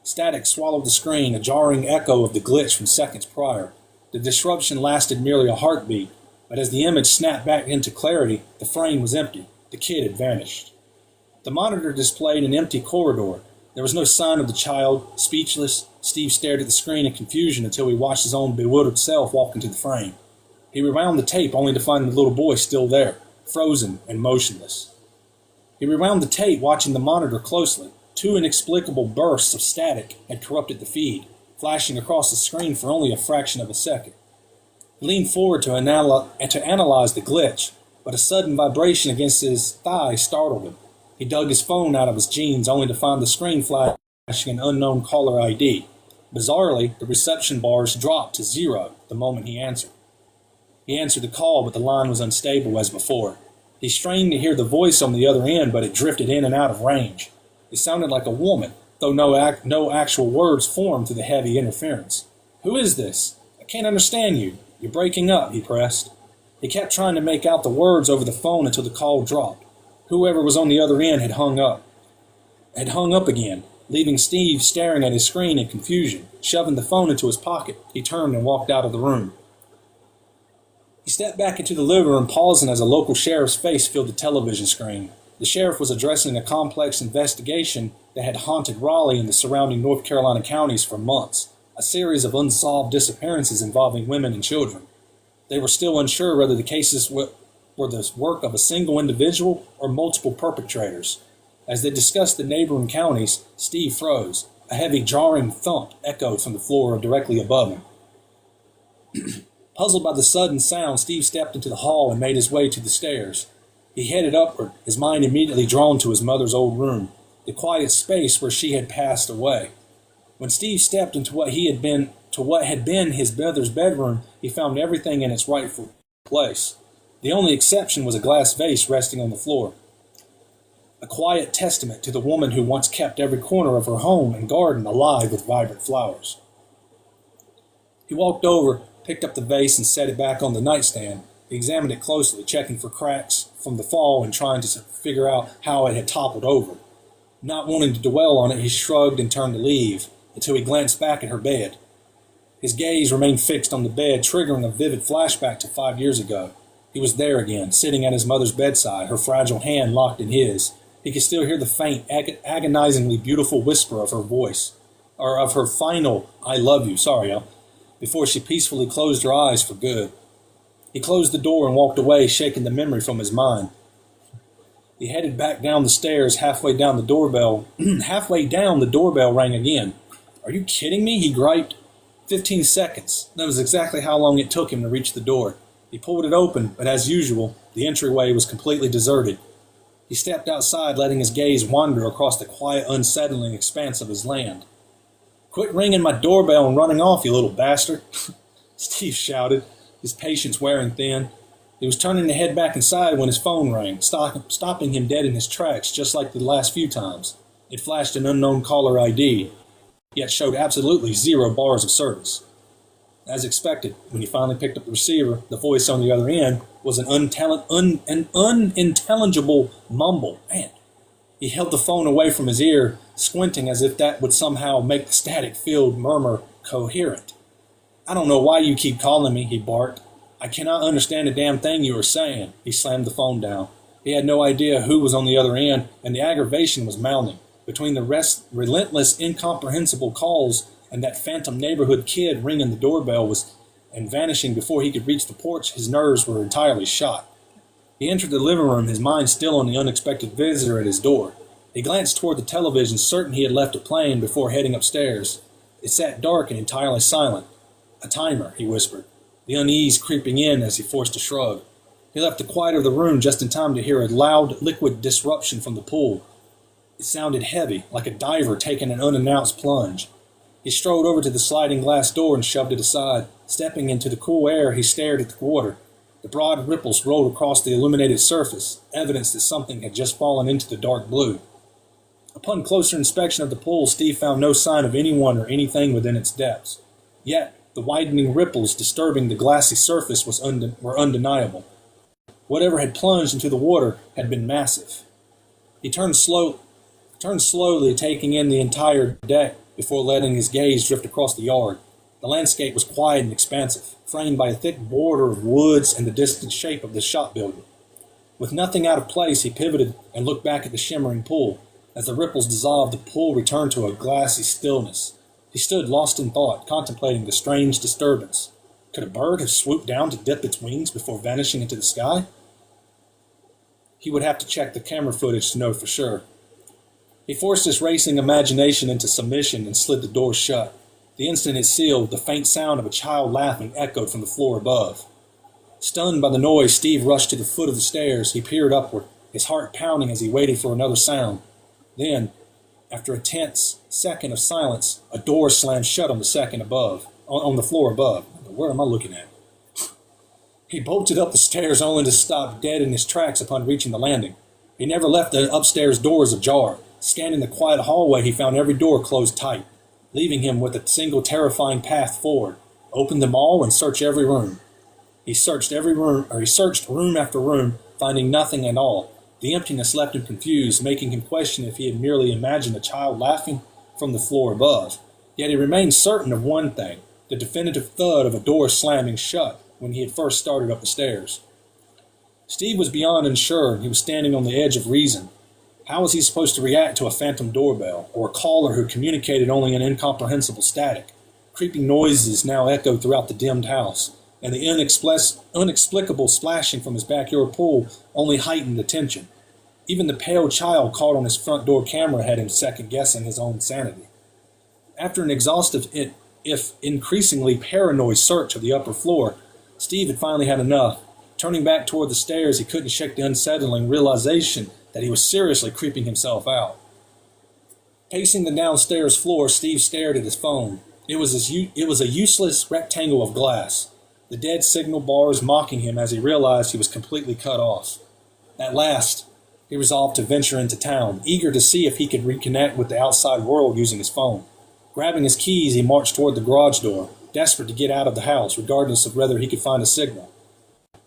Static swallowed the screen, a jarring echo of the glitch from seconds prior. The disruption lasted merely a heartbeat, but as the image snapped back into clarity, the frame was empty. The kid had vanished. The monitor displayed an empty corridor. There was no sign of the child. Speechless, Steve stared at the screen in confusion until he watched his own bewildered self walk into the frame. He rewound the tape only to find the little boy still there, frozen and motionless. He rewound the tape, watching the monitor closely. 2 inexplicable bursts of static had corrupted the feed, flashing across the screen for only a fraction of a second. He leaned forward to analyze the glitch, but a sudden vibration against his thigh startled him. He dug his phone out of his jeans only to find the screen flashing an unknown caller ID. Bizarrely, the reception bars dropped to 0 the moment he answered. He answered the call, but the line was unstable as before. He strained to hear the voice on the other end, but it drifted in and out of range. It sounded like a woman, though no actual words formed through the heavy interference. "Who is this? I can't understand you. You're breaking up," he pressed. He kept trying to make out the words over the phone until the call dropped. Whoever was on the other end had hung up again, leaving Steve staring at his screen in confusion. Shoving the phone into his pocket, he turned and walked out of the room. He stepped back into the living room, pausing as a local sheriff's face filled the television screen. The sheriff was addressing a complex investigation that had haunted Raleigh and the surrounding North Carolina counties for months, a series of unsolved disappearances involving women and children. They were still unsure whether the cases were the work of a single individual or multiple perpetrators. As they discussed the neighboring counties, Steve froze. A heavy, jarring thump echoed from the floor directly above him. Puzzled by the sudden sound, Steve stepped into the hall and made his way to the stairs. He headed upward, his mind immediately drawn to his mother's old room, the quiet space where she had passed away. When Steve stepped into what had been his mother's bedroom, he found everything in its rightful place. The only exception was a glass vase resting on the floor, a quiet testament to the woman who once kept every corner of her home and garden alive with vibrant flowers. He walked over, picked up the vase, and set it back on the nightstand. He examined it closely, checking for cracks from the fall and trying to figure out how it had toppled over. Not wanting to dwell on it, he shrugged and turned to leave, until he glanced back at her bed. His gaze remained fixed on the bed, triggering a vivid flashback to 5 years ago. He was there again, sitting at his mother's bedside, her fragile hand locked in his. He could still hear the faint, agonizingly beautiful whisper of her voice, or of her final, "I love you," before she peacefully closed her eyes for good. He closed the door and walked away, shaking the memory from his mind. He headed back down the stairs. Halfway down, the doorbell rang again. "Are you kidding me?" he griped. 15 seconds. That was exactly how long it took him to reach the door. He pulled it open, but as usual, the entryway was completely deserted. He stepped outside, letting his gaze wander across the quiet, unsettling expanse of his land. "Quit ringing my doorbell and running off, you little bastard," Steve shouted, his patience wearing thin. He was turning to head back inside when his phone rang, stopping him dead in his tracks, just like the last few times. It flashed an unknown caller ID, yet showed absolutely 0 bars of service. As expected, when he finally picked up the receiver, the voice on the other end was an unintelligible mumble. Man, he held the phone away from his ear, squinting as if that would somehow make the static-filled murmur coherent. "I don't know why you keep calling me," he barked. "I cannot understand a damn thing you are saying." He slammed the phone down. He had no idea who was on the other end, and the aggravation was mounting. Between the relentless, incomprehensible calls and that phantom neighborhood kid ringing the doorbell and vanishing before he could reach the porch, his nerves were entirely shot. He entered the living room, his mind still on the unexpected visitor at his door. He glanced toward the television, certain he had left it playing before heading upstairs. It sat dark and entirely silent. "A timer," he whispered, the unease creeping in as he forced a shrug. He left the quiet of the room just in time to hear a loud, liquid disruption from the pool. It sounded heavy, like a diver taking an unannounced plunge. He strode over to the sliding glass door and shoved it aside. Stepping into the cool air, he stared at the water. The broad ripples rolled across the illuminated surface, evidence that something had just fallen into the dark blue. Upon closer inspection of the pool, Steve found no sign of anyone or anything within its depths. Yet, the widening ripples disturbing the glassy surface were undeniable. Whatever had plunged into the water had been massive. He turned slowly, taking in the entire deck before letting his gaze drift across the yard. The landscape was quiet and expansive, framed by a thick border of woods and the distant shape of the shop building. With nothing out of place, he pivoted and looked back at the shimmering pool. As the ripples dissolved, the pool returned to a glassy stillness. He stood lost in thought, contemplating the strange disturbance. Could a bird have swooped down to dip its wings before vanishing into the sky? He would have to check the camera footage to know for sure. He forced his racing imagination into submission and slid the door shut. The instant it sealed, the faint sound of a child laughing echoed from the floor above. Stunned by the noise, Steve rushed to the foot of the stairs. He peered upward, his heart pounding as he waited for another sound. Then, after a tense second of silence, a door slammed shut on the floor above. Where am I looking at? He bolted up the stairs only to stop dead in his tracks upon reaching the landing. He never left the upstairs doors ajar. Scanning the quiet hallway, he found every door closed tight, leaving him with a single terrifying path forward. Open them all and search every room. He searched room after room, finding nothing at all. The emptiness left him confused, making him question if he had merely imagined a child laughing from the floor above. Yet he remained certain of one thing, the definitive thud of a door slamming shut when he had first started up the stairs. Steve was beyond unsure. He was standing on the edge of reason. How was he supposed to react to a phantom doorbell, or a caller who communicated only in incomprehensible static? Creeping noises now echoed throughout the dimmed house, and the inexplicable splashing from his backyard pool only heightened the tension. Even the pale child caught on his front door camera had him second-guessing his own sanity. After an exhaustive, if increasingly paranoid search of the upper floor, Steve had finally had enough. Turning back toward the stairs, he couldn't shake the unsettling realization that he was seriously creeping himself out. Pacing the downstairs floor, Steve stared at his phone. It was a useless rectangle of glass, the dead signal bars mocking him as he realized he was completely cut off. At last, he resolved to venture into town, eager to see if he could reconnect with the outside world using his phone. Grabbing his keys, he marched toward the garage door, desperate to get out of the house, regardless of whether he could find a signal.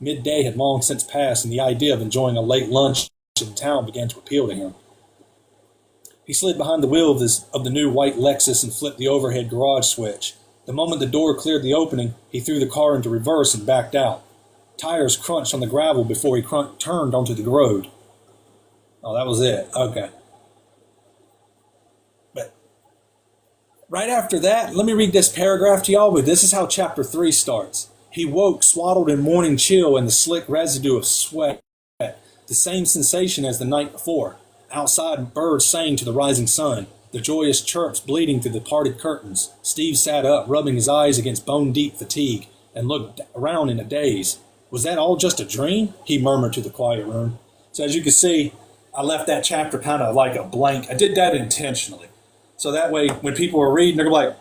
Midday had long since passed, and the idea of enjoying a late lunch in town began to appeal to him. He slid behind the wheel of the new white Lexus and flipped the overhead garage switch. The moment the door cleared the opening, he threw the car into reverse and backed out. Tires crunched on the gravel before he turned onto the road. Oh, that was it. Okay. But right after that, let me read this paragraph to y'all, but this is how chapter 3 starts. He woke, swaddled in morning chill and the slick residue of sweat, the same sensation as the night before. Outside, birds sang to the rising sun, the joyous chirps bleeding through the parted curtains. Steve sat up, rubbing his eyes against bone-deep fatigue, and looked around in a daze. Was that all just a dream? He murmured to the quiet room. So as you can see, I left that chapter kind of like a blank. I did that intentionally. So that way, when people are reading, they're like,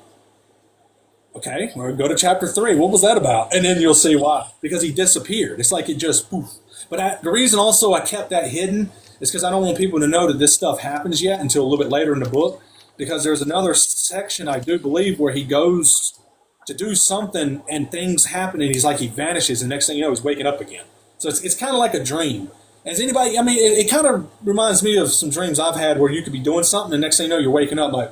okay, we're going to go to chapter 3. What was that about? And then you'll see why. Because he disappeared. It's like it just poof. But the reason also I kept that hidden is because I don't want people to know that this stuff happens yet until a little bit later in the book. Because there's another section, I do believe, where he goes to do something and things happen and he vanishes and next thing you know, he's waking up again. So it's kind of like a dream. As anybody, I mean, it kind of reminds me of some dreams I've had where you could be doing something and next thing you know, you're waking up like,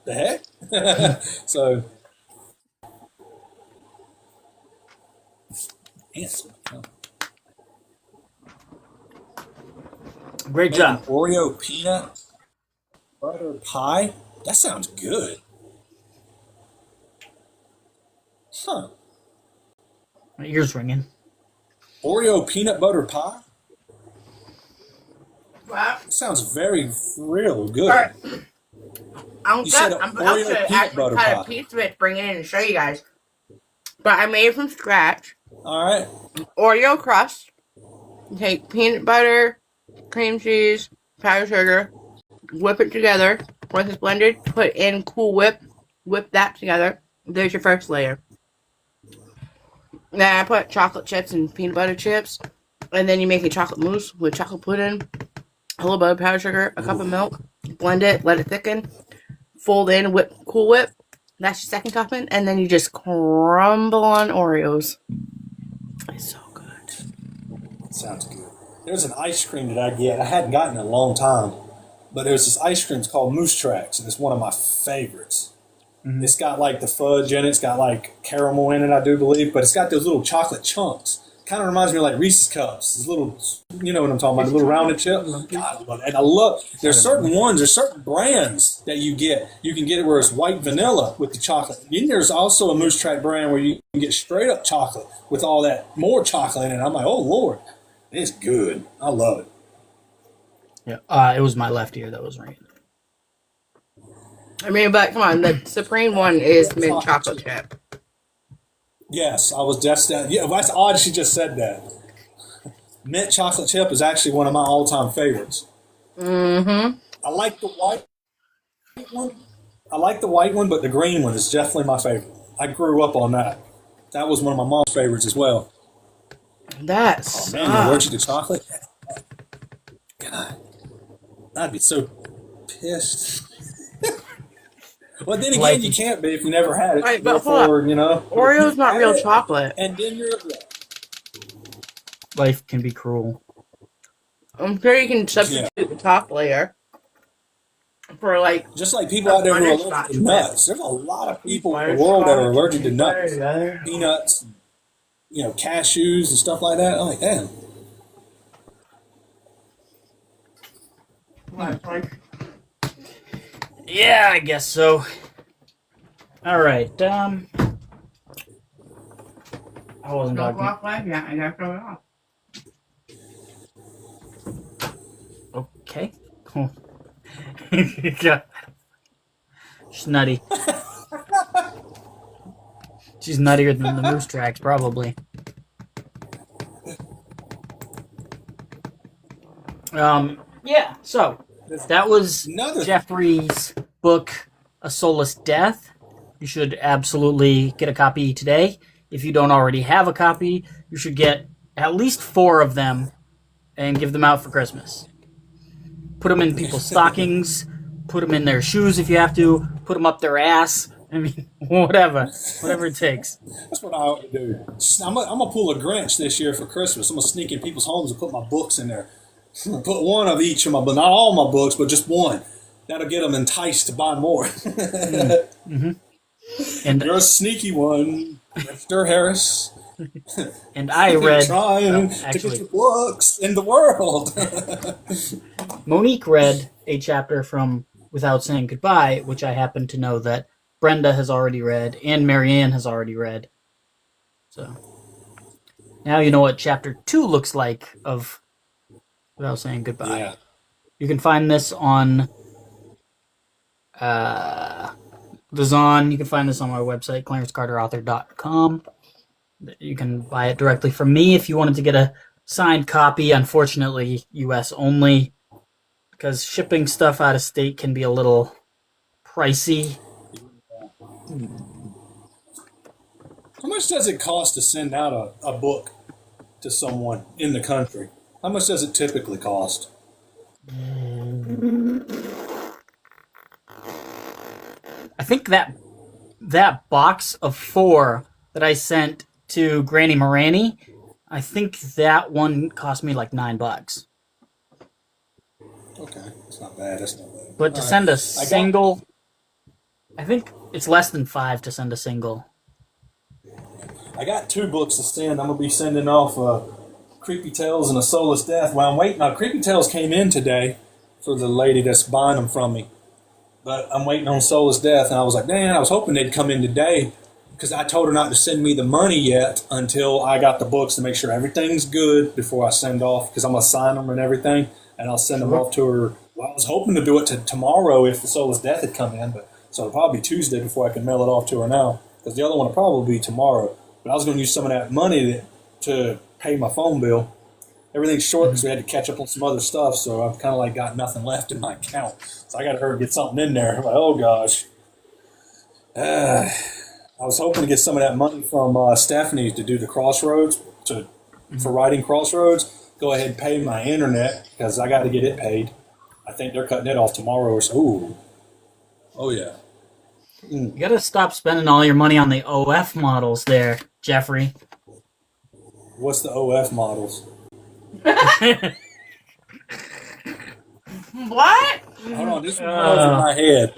the heck? So, answer. Great job. Oreo peanut butter pie? That sounds good. Huh. My ears ringing. Oreo peanut butter pie? Wow. That sounds very real good. All right. I'm You said about Oreo to peanut actually butter cut pie. a piece of it, bring it in and show you guys. But I made it from scratch. All right. Oreo crust. Take peanut butter, cream cheese, powdered sugar, whip it together. Once it's blended, put in Cool Whip. Whip that together. There's your first layer. Then I put chocolate chips and peanut butter chips. And then you make a chocolate mousse with chocolate pudding, a little bit of powdered sugar, a cup of milk. Blend it, let it thicken. Fold in, whip, Cool Whip. That's your second topping. And then you just crumble on Oreos. It's so good. Sounds good. There's an ice cream that I get. I hadn't gotten in a long time. But there's this ice cream. It's called Moose Tracks. And it's one of my favorites. Mm-hmm. It's got like the fudge in it. It's got like caramel in it, I do believe. But it's got those little chocolate chunks. Kind of reminds me of like Reese's Cups. These little, you know what I'm talking about, the little rounded chip. God, I love it. And I love, there's certain brands that you get. You can get it where it's white vanilla with the chocolate. Then there's also a Moose Track brand where you can get straight up chocolate with all that more chocolate in it. I'm like, oh Lord, it's good. I love it. Yeah, it was my left ear that was ringing. I mean, but come on, the Supreme one is mint chocolate chip. Yes, I was just that. Yeah, that's odd. She just said that. Mint chocolate chip is actually one of my all-time favorites. Mm-hmm. I like the white one. I like the white one, but the green one is definitely my favorite. I grew up on that. That was one of my mom's favorites as well. Oh That's man, you're allergic to chocolate? God, I'd be so pissed. Well, then again, Life, you can't be if you never had it. right, but hold Therefore, you know, if Oreo's you've not had real it, chocolate. and then you're life can be cruel. I'm sure you can substitute the top layer for like just like people out there who are allergic butterscotch to nuts. There's a lot of people in the butterscotch world that are allergic to nuts, together. peanuts, cashews and stuff like that. I'm like, damn. Yeah, I guess so. All right. I wasn't No talking. clock yeah, I gotta throw it off. Okay. Cool. God. She's nutty. She's nuttier than the moose tracks, probably. Yeah, so that was Another Jeffrey's book, A Soulless Death. You should absolutely get a copy today. If you don't already have a copy, you should get at least 4 of them and give them out for Christmas. Put them in people's stockings, put them in their shoes if you have to, put them up their ass. I mean, whatever it takes. That's what I ought to do. I'm gonna pull a Grinch this year for Christmas. I'm gonna sneak in people's homes and put my books in there. Put one of each of my, but not all my books, but just one. That'll get them enticed to buy more. Mm-hmm. And you're a sneaky one, Mr. Harris. And I read trying to get your books in the world. Monique read a chapter from Without Saying Goodbye, which I happen to know that Brenda has already read and Marianne has already read. So now you know what chapter 2 looks like of Without Saying Goodbye. Yeah. You can find this on the Zon. You can find this on my website, clarencecarterauthor.com. You can buy it directly from me if you wanted to get a signed copy. Unfortunately, US only, because shipping stuff out of state can be a little pricey. How much does it cost to send out a book to someone in the country? How much does it typically cost? I think that box of 4 that I sent to Granny Morani, I think that one cost me like $9. Okay, that's not bad. That's not bad. But to send a single, I think it's less than $5 to send a single. I got 2 books to send. I'm gonna be sending off Creepy Tales and A Soulless Death. Well, I'm waiting. Now, Creepy Tales came in today for the lady that's buying them from me, but I'm waiting on Soulless Death, and I was like, man, I was hoping they'd come in today because I told her not to send me the money yet until I got the books to make sure everything's good before I send off, because I'm gonna sign them and everything, and I'll send them off to her. Well, I was hoping to do it tomorrow if the Soulless Death had come in, but so it'll probably be Tuesday before I can mail it off to her now, because the other one will probably be tomorrow. But I was going to use some of that money to pay my phone bill. Everything's short because we had to catch up on some other stuff, so I've kind of like got nothing left in my account. So I got to hurry and get something in there. I'm like, oh gosh. I was hoping to get some of that money from Stephanie to do the Crossroads, for writing Crossroads. Go ahead and pay my internet because I got to get it paid. I think they're cutting it off tomorrow or so. Ooh. Oh yeah. You gotta stop spending all your money on the OF models there, Jeffrey. What's the OF models? What? Hold on, this one's over my head.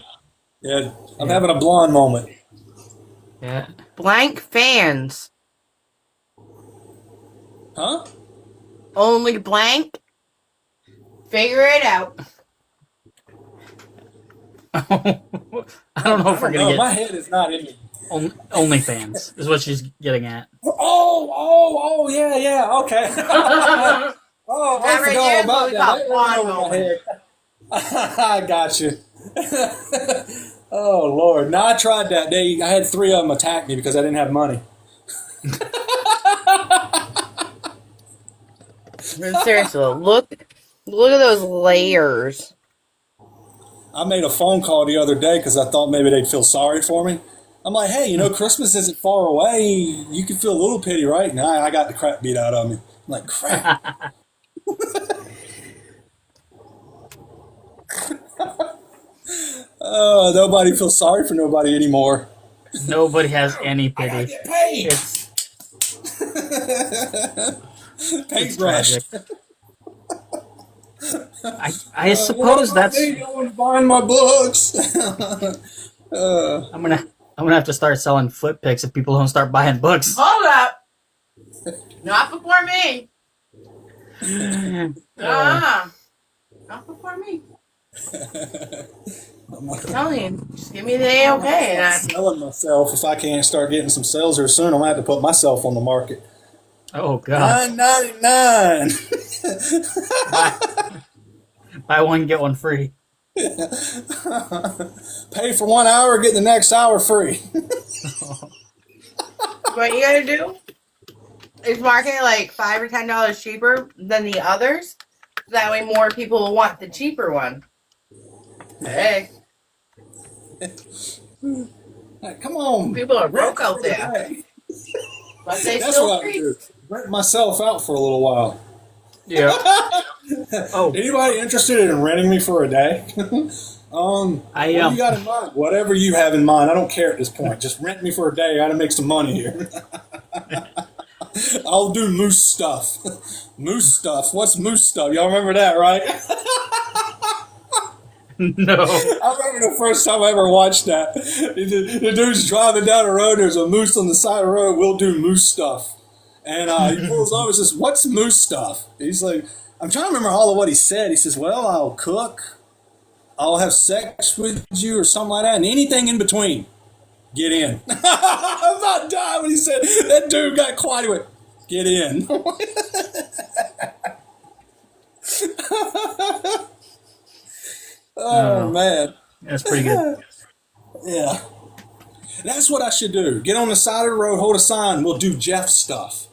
Yeah, I'm having a blonde moment. Yeah. Blank fans. Huh? Only blank. Figure it out. I don't know if we're gonna get my head is not in me. OnlyFans is what she's getting at. Oh, yeah, okay. Oh, I Every forgot year about we that. got That blonde went over my moment. head. I got you. Oh Lord! No, I tried that day. I had 3 of them attack me because I didn't have money. Seriously, look at those layers. I made a phone call the other day because I thought maybe they'd feel sorry for me. I'm like, hey, Christmas isn't far away. You can feel a little pity, right? And I got the crap beat out of me. I'm like, crap. Nobody feels sorry for nobody anymore. Nobody has any I gotta pity. get paid. It's Paintbrush. tragic. I suppose that's. No one's buying my books. I'm gonna have to start selling flip picks if people don't start buying books. Hold up. Not before me. Not before me. I'm telling you, just give me the A-okay. I'm selling myself. If I can't start getting some sales here soon, I'm gonna have to put myself on the market. Oh God! $9.99. Buy one get one free. Pay for 1 hour, get the next hour free. What you gotta do is market it like $5 or $10 cheaper than the others. That way more people will want the cheaper one. Hey. Hey, come on. People are broke out there. But they That's still what I free. do. Rent myself out for a little while. Yeah. Oh. Anybody interested in renting me for a day? What do you got in mind? Whatever you have in mind. I don't care at this point. Just rent me for a day. I gotta make some money here. I'll do moose stuff. Moose stuff. What's moose stuff? Y'all remember that, right? No. I remember the first time I ever watched that. The dude's driving down the road. There's a moose on the side of the road. We'll do moose stuff. And he pulls over and says, what's moose stuff? He's like, I'm trying to remember all of what he said. He says, well, I'll cook. I'll have sex with you or something like that. And anything in between. Get in. I'm about to die when he said, that dude got quiet. He went, get in. Oh, man. That's pretty good. Yeah. That's what I should do. Get on the side of the road, hold a sign, we'll do Jeff stuff.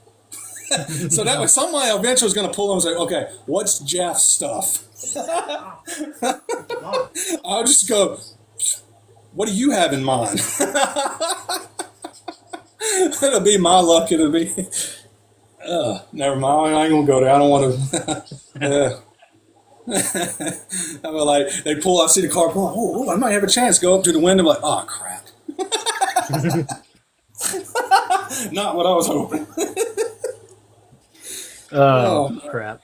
So that way somebody eventually is going to pull them and say, okay, what's Jeff stuff? I'll just go, what do you have in mind? It'll be my luck. It'll be, never mind. I ain't going to go there. I don't want to. I'm like, they pull, I see the car pull, oh, I might have a chance. Go up to the window, like, oh, crap. Not what I was hoping. Oh crap!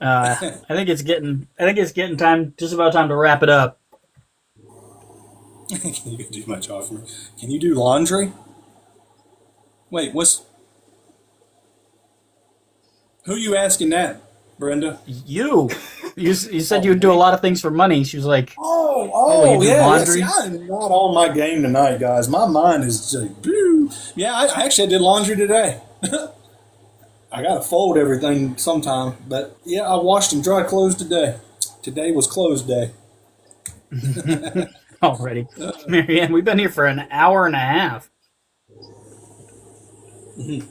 I think it's getting time. Just about time to wrap it up. Can you do my job for me? Can you do laundry? Wait, who you asking that, Brenda? You said you'd do a lot of things for money. She was like, Oh, you do yeah. laundry? See, I'm not on my game tonight, guys. My mind is just, boo. Yeah, I actually did laundry today. I got to fold everything sometime. But, yeah, I washed and dry clothes today. Today was close day. already. Marianne, we've been here for an hour and a half. Mm-hmm.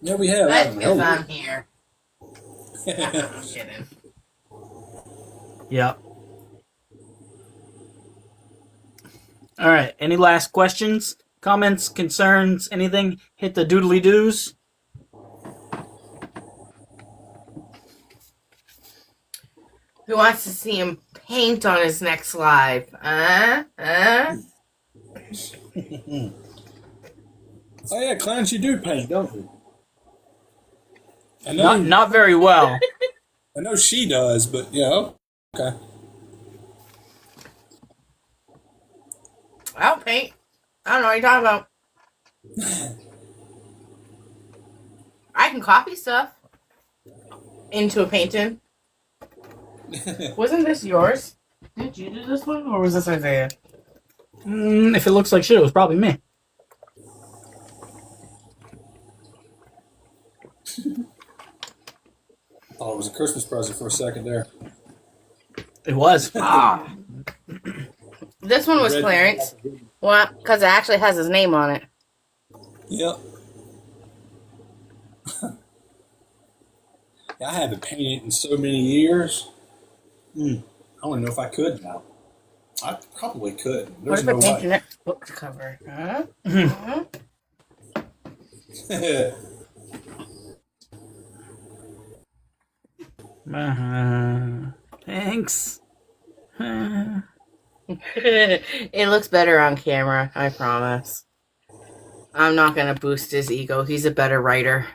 Yeah, we have. That's because I'm here. I'm kidding. Yep. All right. Any last questions, comments, concerns, anything? Hit the doodly doos. Who wants to see him paint on his next live? Oh yeah, Clarence, you do paint, don't you? I know. Not very well. I know she does, but yeah, okay. I'll paint. I don't know what you're talking about. I can copy stuff into a painting. Wasn't this yours? Did you do this one, or was this Isaiah? If it looks like shit, it was probably me. Oh, it was a Christmas present for a second there. It was. This one was Clarence. Well, because it actually has his name on it. Yep. I haven't painted in so many years. I don't know if I could now. I probably could. What There's if no I paint your way. next book cover? Huh? Huh? Thanks. It looks better on camera, I promise. I'm not gonna boost his ego. He's a better writer.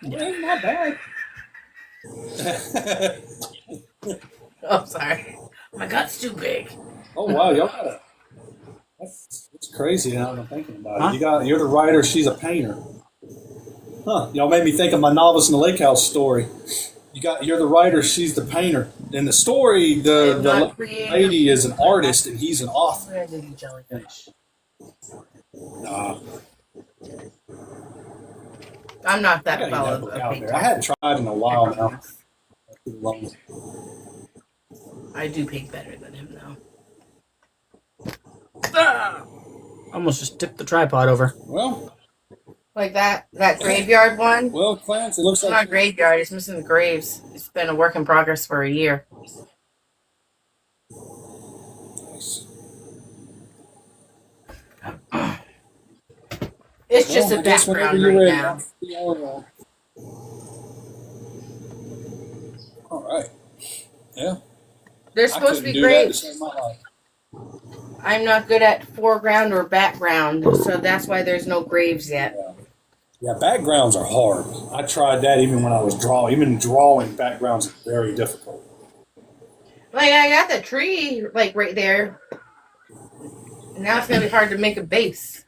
It's not bad. Oh, sorry. My gut's too big. Oh wow, y'all got a. That's crazy now that I'm thinking about Huh? it. You're the writer. She's a painter. Huh? Y'all made me think of my Novice in the Lake House story. You're the writer. She's the painter. In the story, the lady is an artist and he's an author. Where did you jellyfish? Nah, I'm not I that gotta get fellow that book of out painter. there. I hadn't tried in a while now. Too long. I do paint better than him, though. Almost just tipped the tripod over. Well, Like that graveyard one? Clarence, it looks It's like not graveyard, it's missing the graves. It's been a work in progress for a year. It's just a I guess whenever background you're right ready, now. All right. Yeah. They're supposed to couldn't be do that to graves. save my life. I'm not good at foreground or background, so that's why there's no graves yet. Yeah, backgrounds are hard. I tried that even when I was drawing. Even drawing backgrounds is very difficult. Like, I got the tree, like, right there. Now it's going to be hard to make a base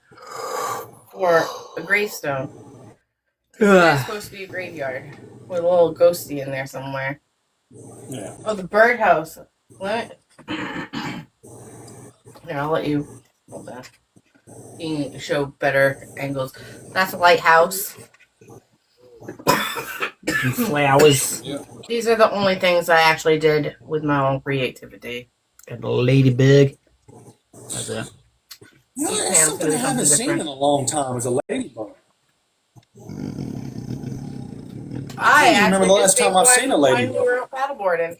for a gravestone. It's supposed to be a graveyard with a little ghosty in there somewhere. Yeah. Oh, the birdhouse. What? Here, I'll let you hold that. You can show better angles. That's a lighthouse. Flowers. Yeah. These are the only things I actually did with my own creativity. Got a ladybug. That's it. You know, Yeah, that's something I something haven't seen different. in a long time is a ladybug. I can't remember the actually last did time I've one seen a when ladybug. we were out paddleboarding.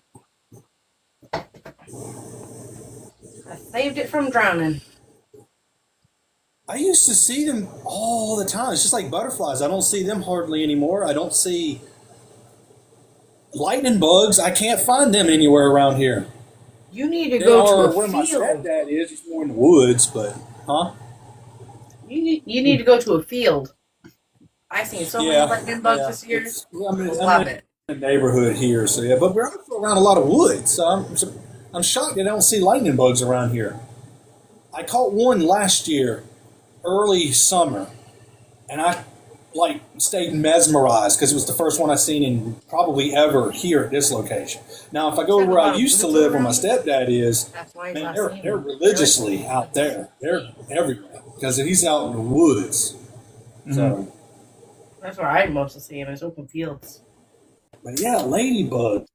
I saved it from drowning. I used to see them all the time. It's just like butterflies. I don't see them hardly anymore. I don't see lightning bugs. I can't find them anywhere around here. You need to go Or to where a my field. stepdad is, he's more in the woods, but You need to go to a field. I've seen so many lightning bugs this year. Love it. In the neighborhood here, so yeah, but we're also around a lot of woods, so I'm shocked that I don't see lightning bugs around here. I caught one last year, early summer, and I stayed mesmerized because it was the first one I've seen in probably ever here at this location. Now, if I go to where I used to live, where my stepdad is, That's why he's man, not they're seeing they're them. religiously out there. They're everywhere because he's out in the woods. So, That's where I mostly see him, is open fields. but yeah, ladybug.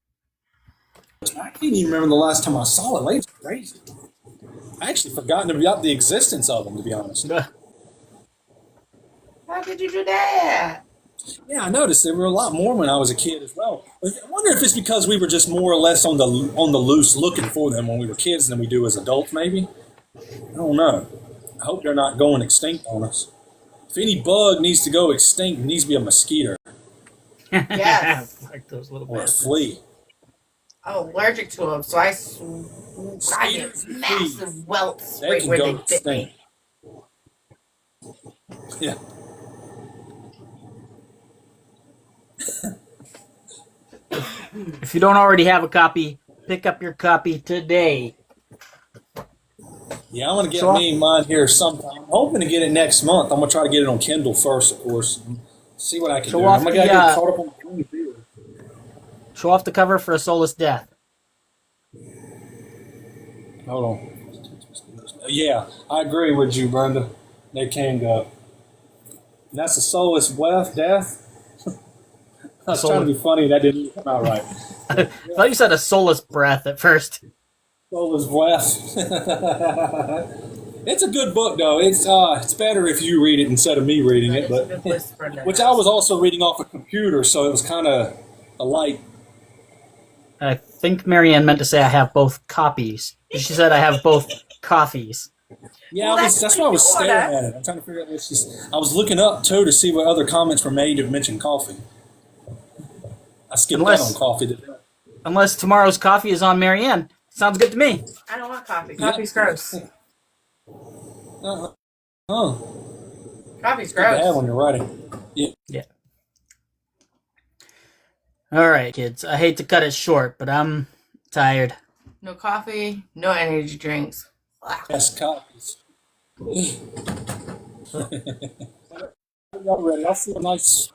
I can't even remember the last time I saw it. Lady's crazy. I actually forgotten about the existence of them, to be honest. How could you do that? Yeah, I noticed there were a lot more when I was a kid as well. I wonder if it's because we were just more or less on the loose looking for them when we were kids than we do as adults, maybe. I don't know. I hope they're not going extinct on us. If any bug needs to go extinct, it needs to be a mosquito Yes. Like those little or a bits. flea. I'm allergic to them, so I get Mosquitoes and fleas, massive welts they right can where go they bit extinct. me. Yeah. If you don't already have a copy, pick up your copy today. Yeah, I'm going to get So mine here sometime. I'm hoping to get it next month. I'm going to try to get it on Kindle first, of course. And see what I can Show do. off I'm going to the, get caught up on the movie theater. Show off the cover for A Soulless Death. Hold on. Yeah, I agree with you, Brenda. They can go. And that's a soulless death. I was trying to be funny. That didn't come out right. I thought you said a soulless breath at first. Soulless breath. It's a good book, though. It's better if you read it instead of me reading it, but which I was also reading off a computer, so it was kind of a light. I think Marianne meant to say I have both copies. She said I have both coffees. Yeah, that's why I was staring at it. I'm trying to figure out what she's. I was looking up too to see what other comments were made that mentioned coffee. I skipped out on coffee today. Unless tomorrow's coffee is on Marianne. Sounds good to me. I don't want coffee. Coffee's gross. Coffee's gross. Bad when you're writing. Yeah. All right, kids. I hate to cut it short, but I'm tired. No coffee, no energy drinks. Yes, copies. Y'all ready? I feel nice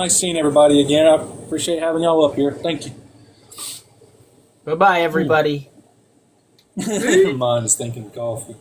seeing everybody again. I appreciate having y'all up here. Thank you. Bye-bye, everybody. Mine is thinking coffee.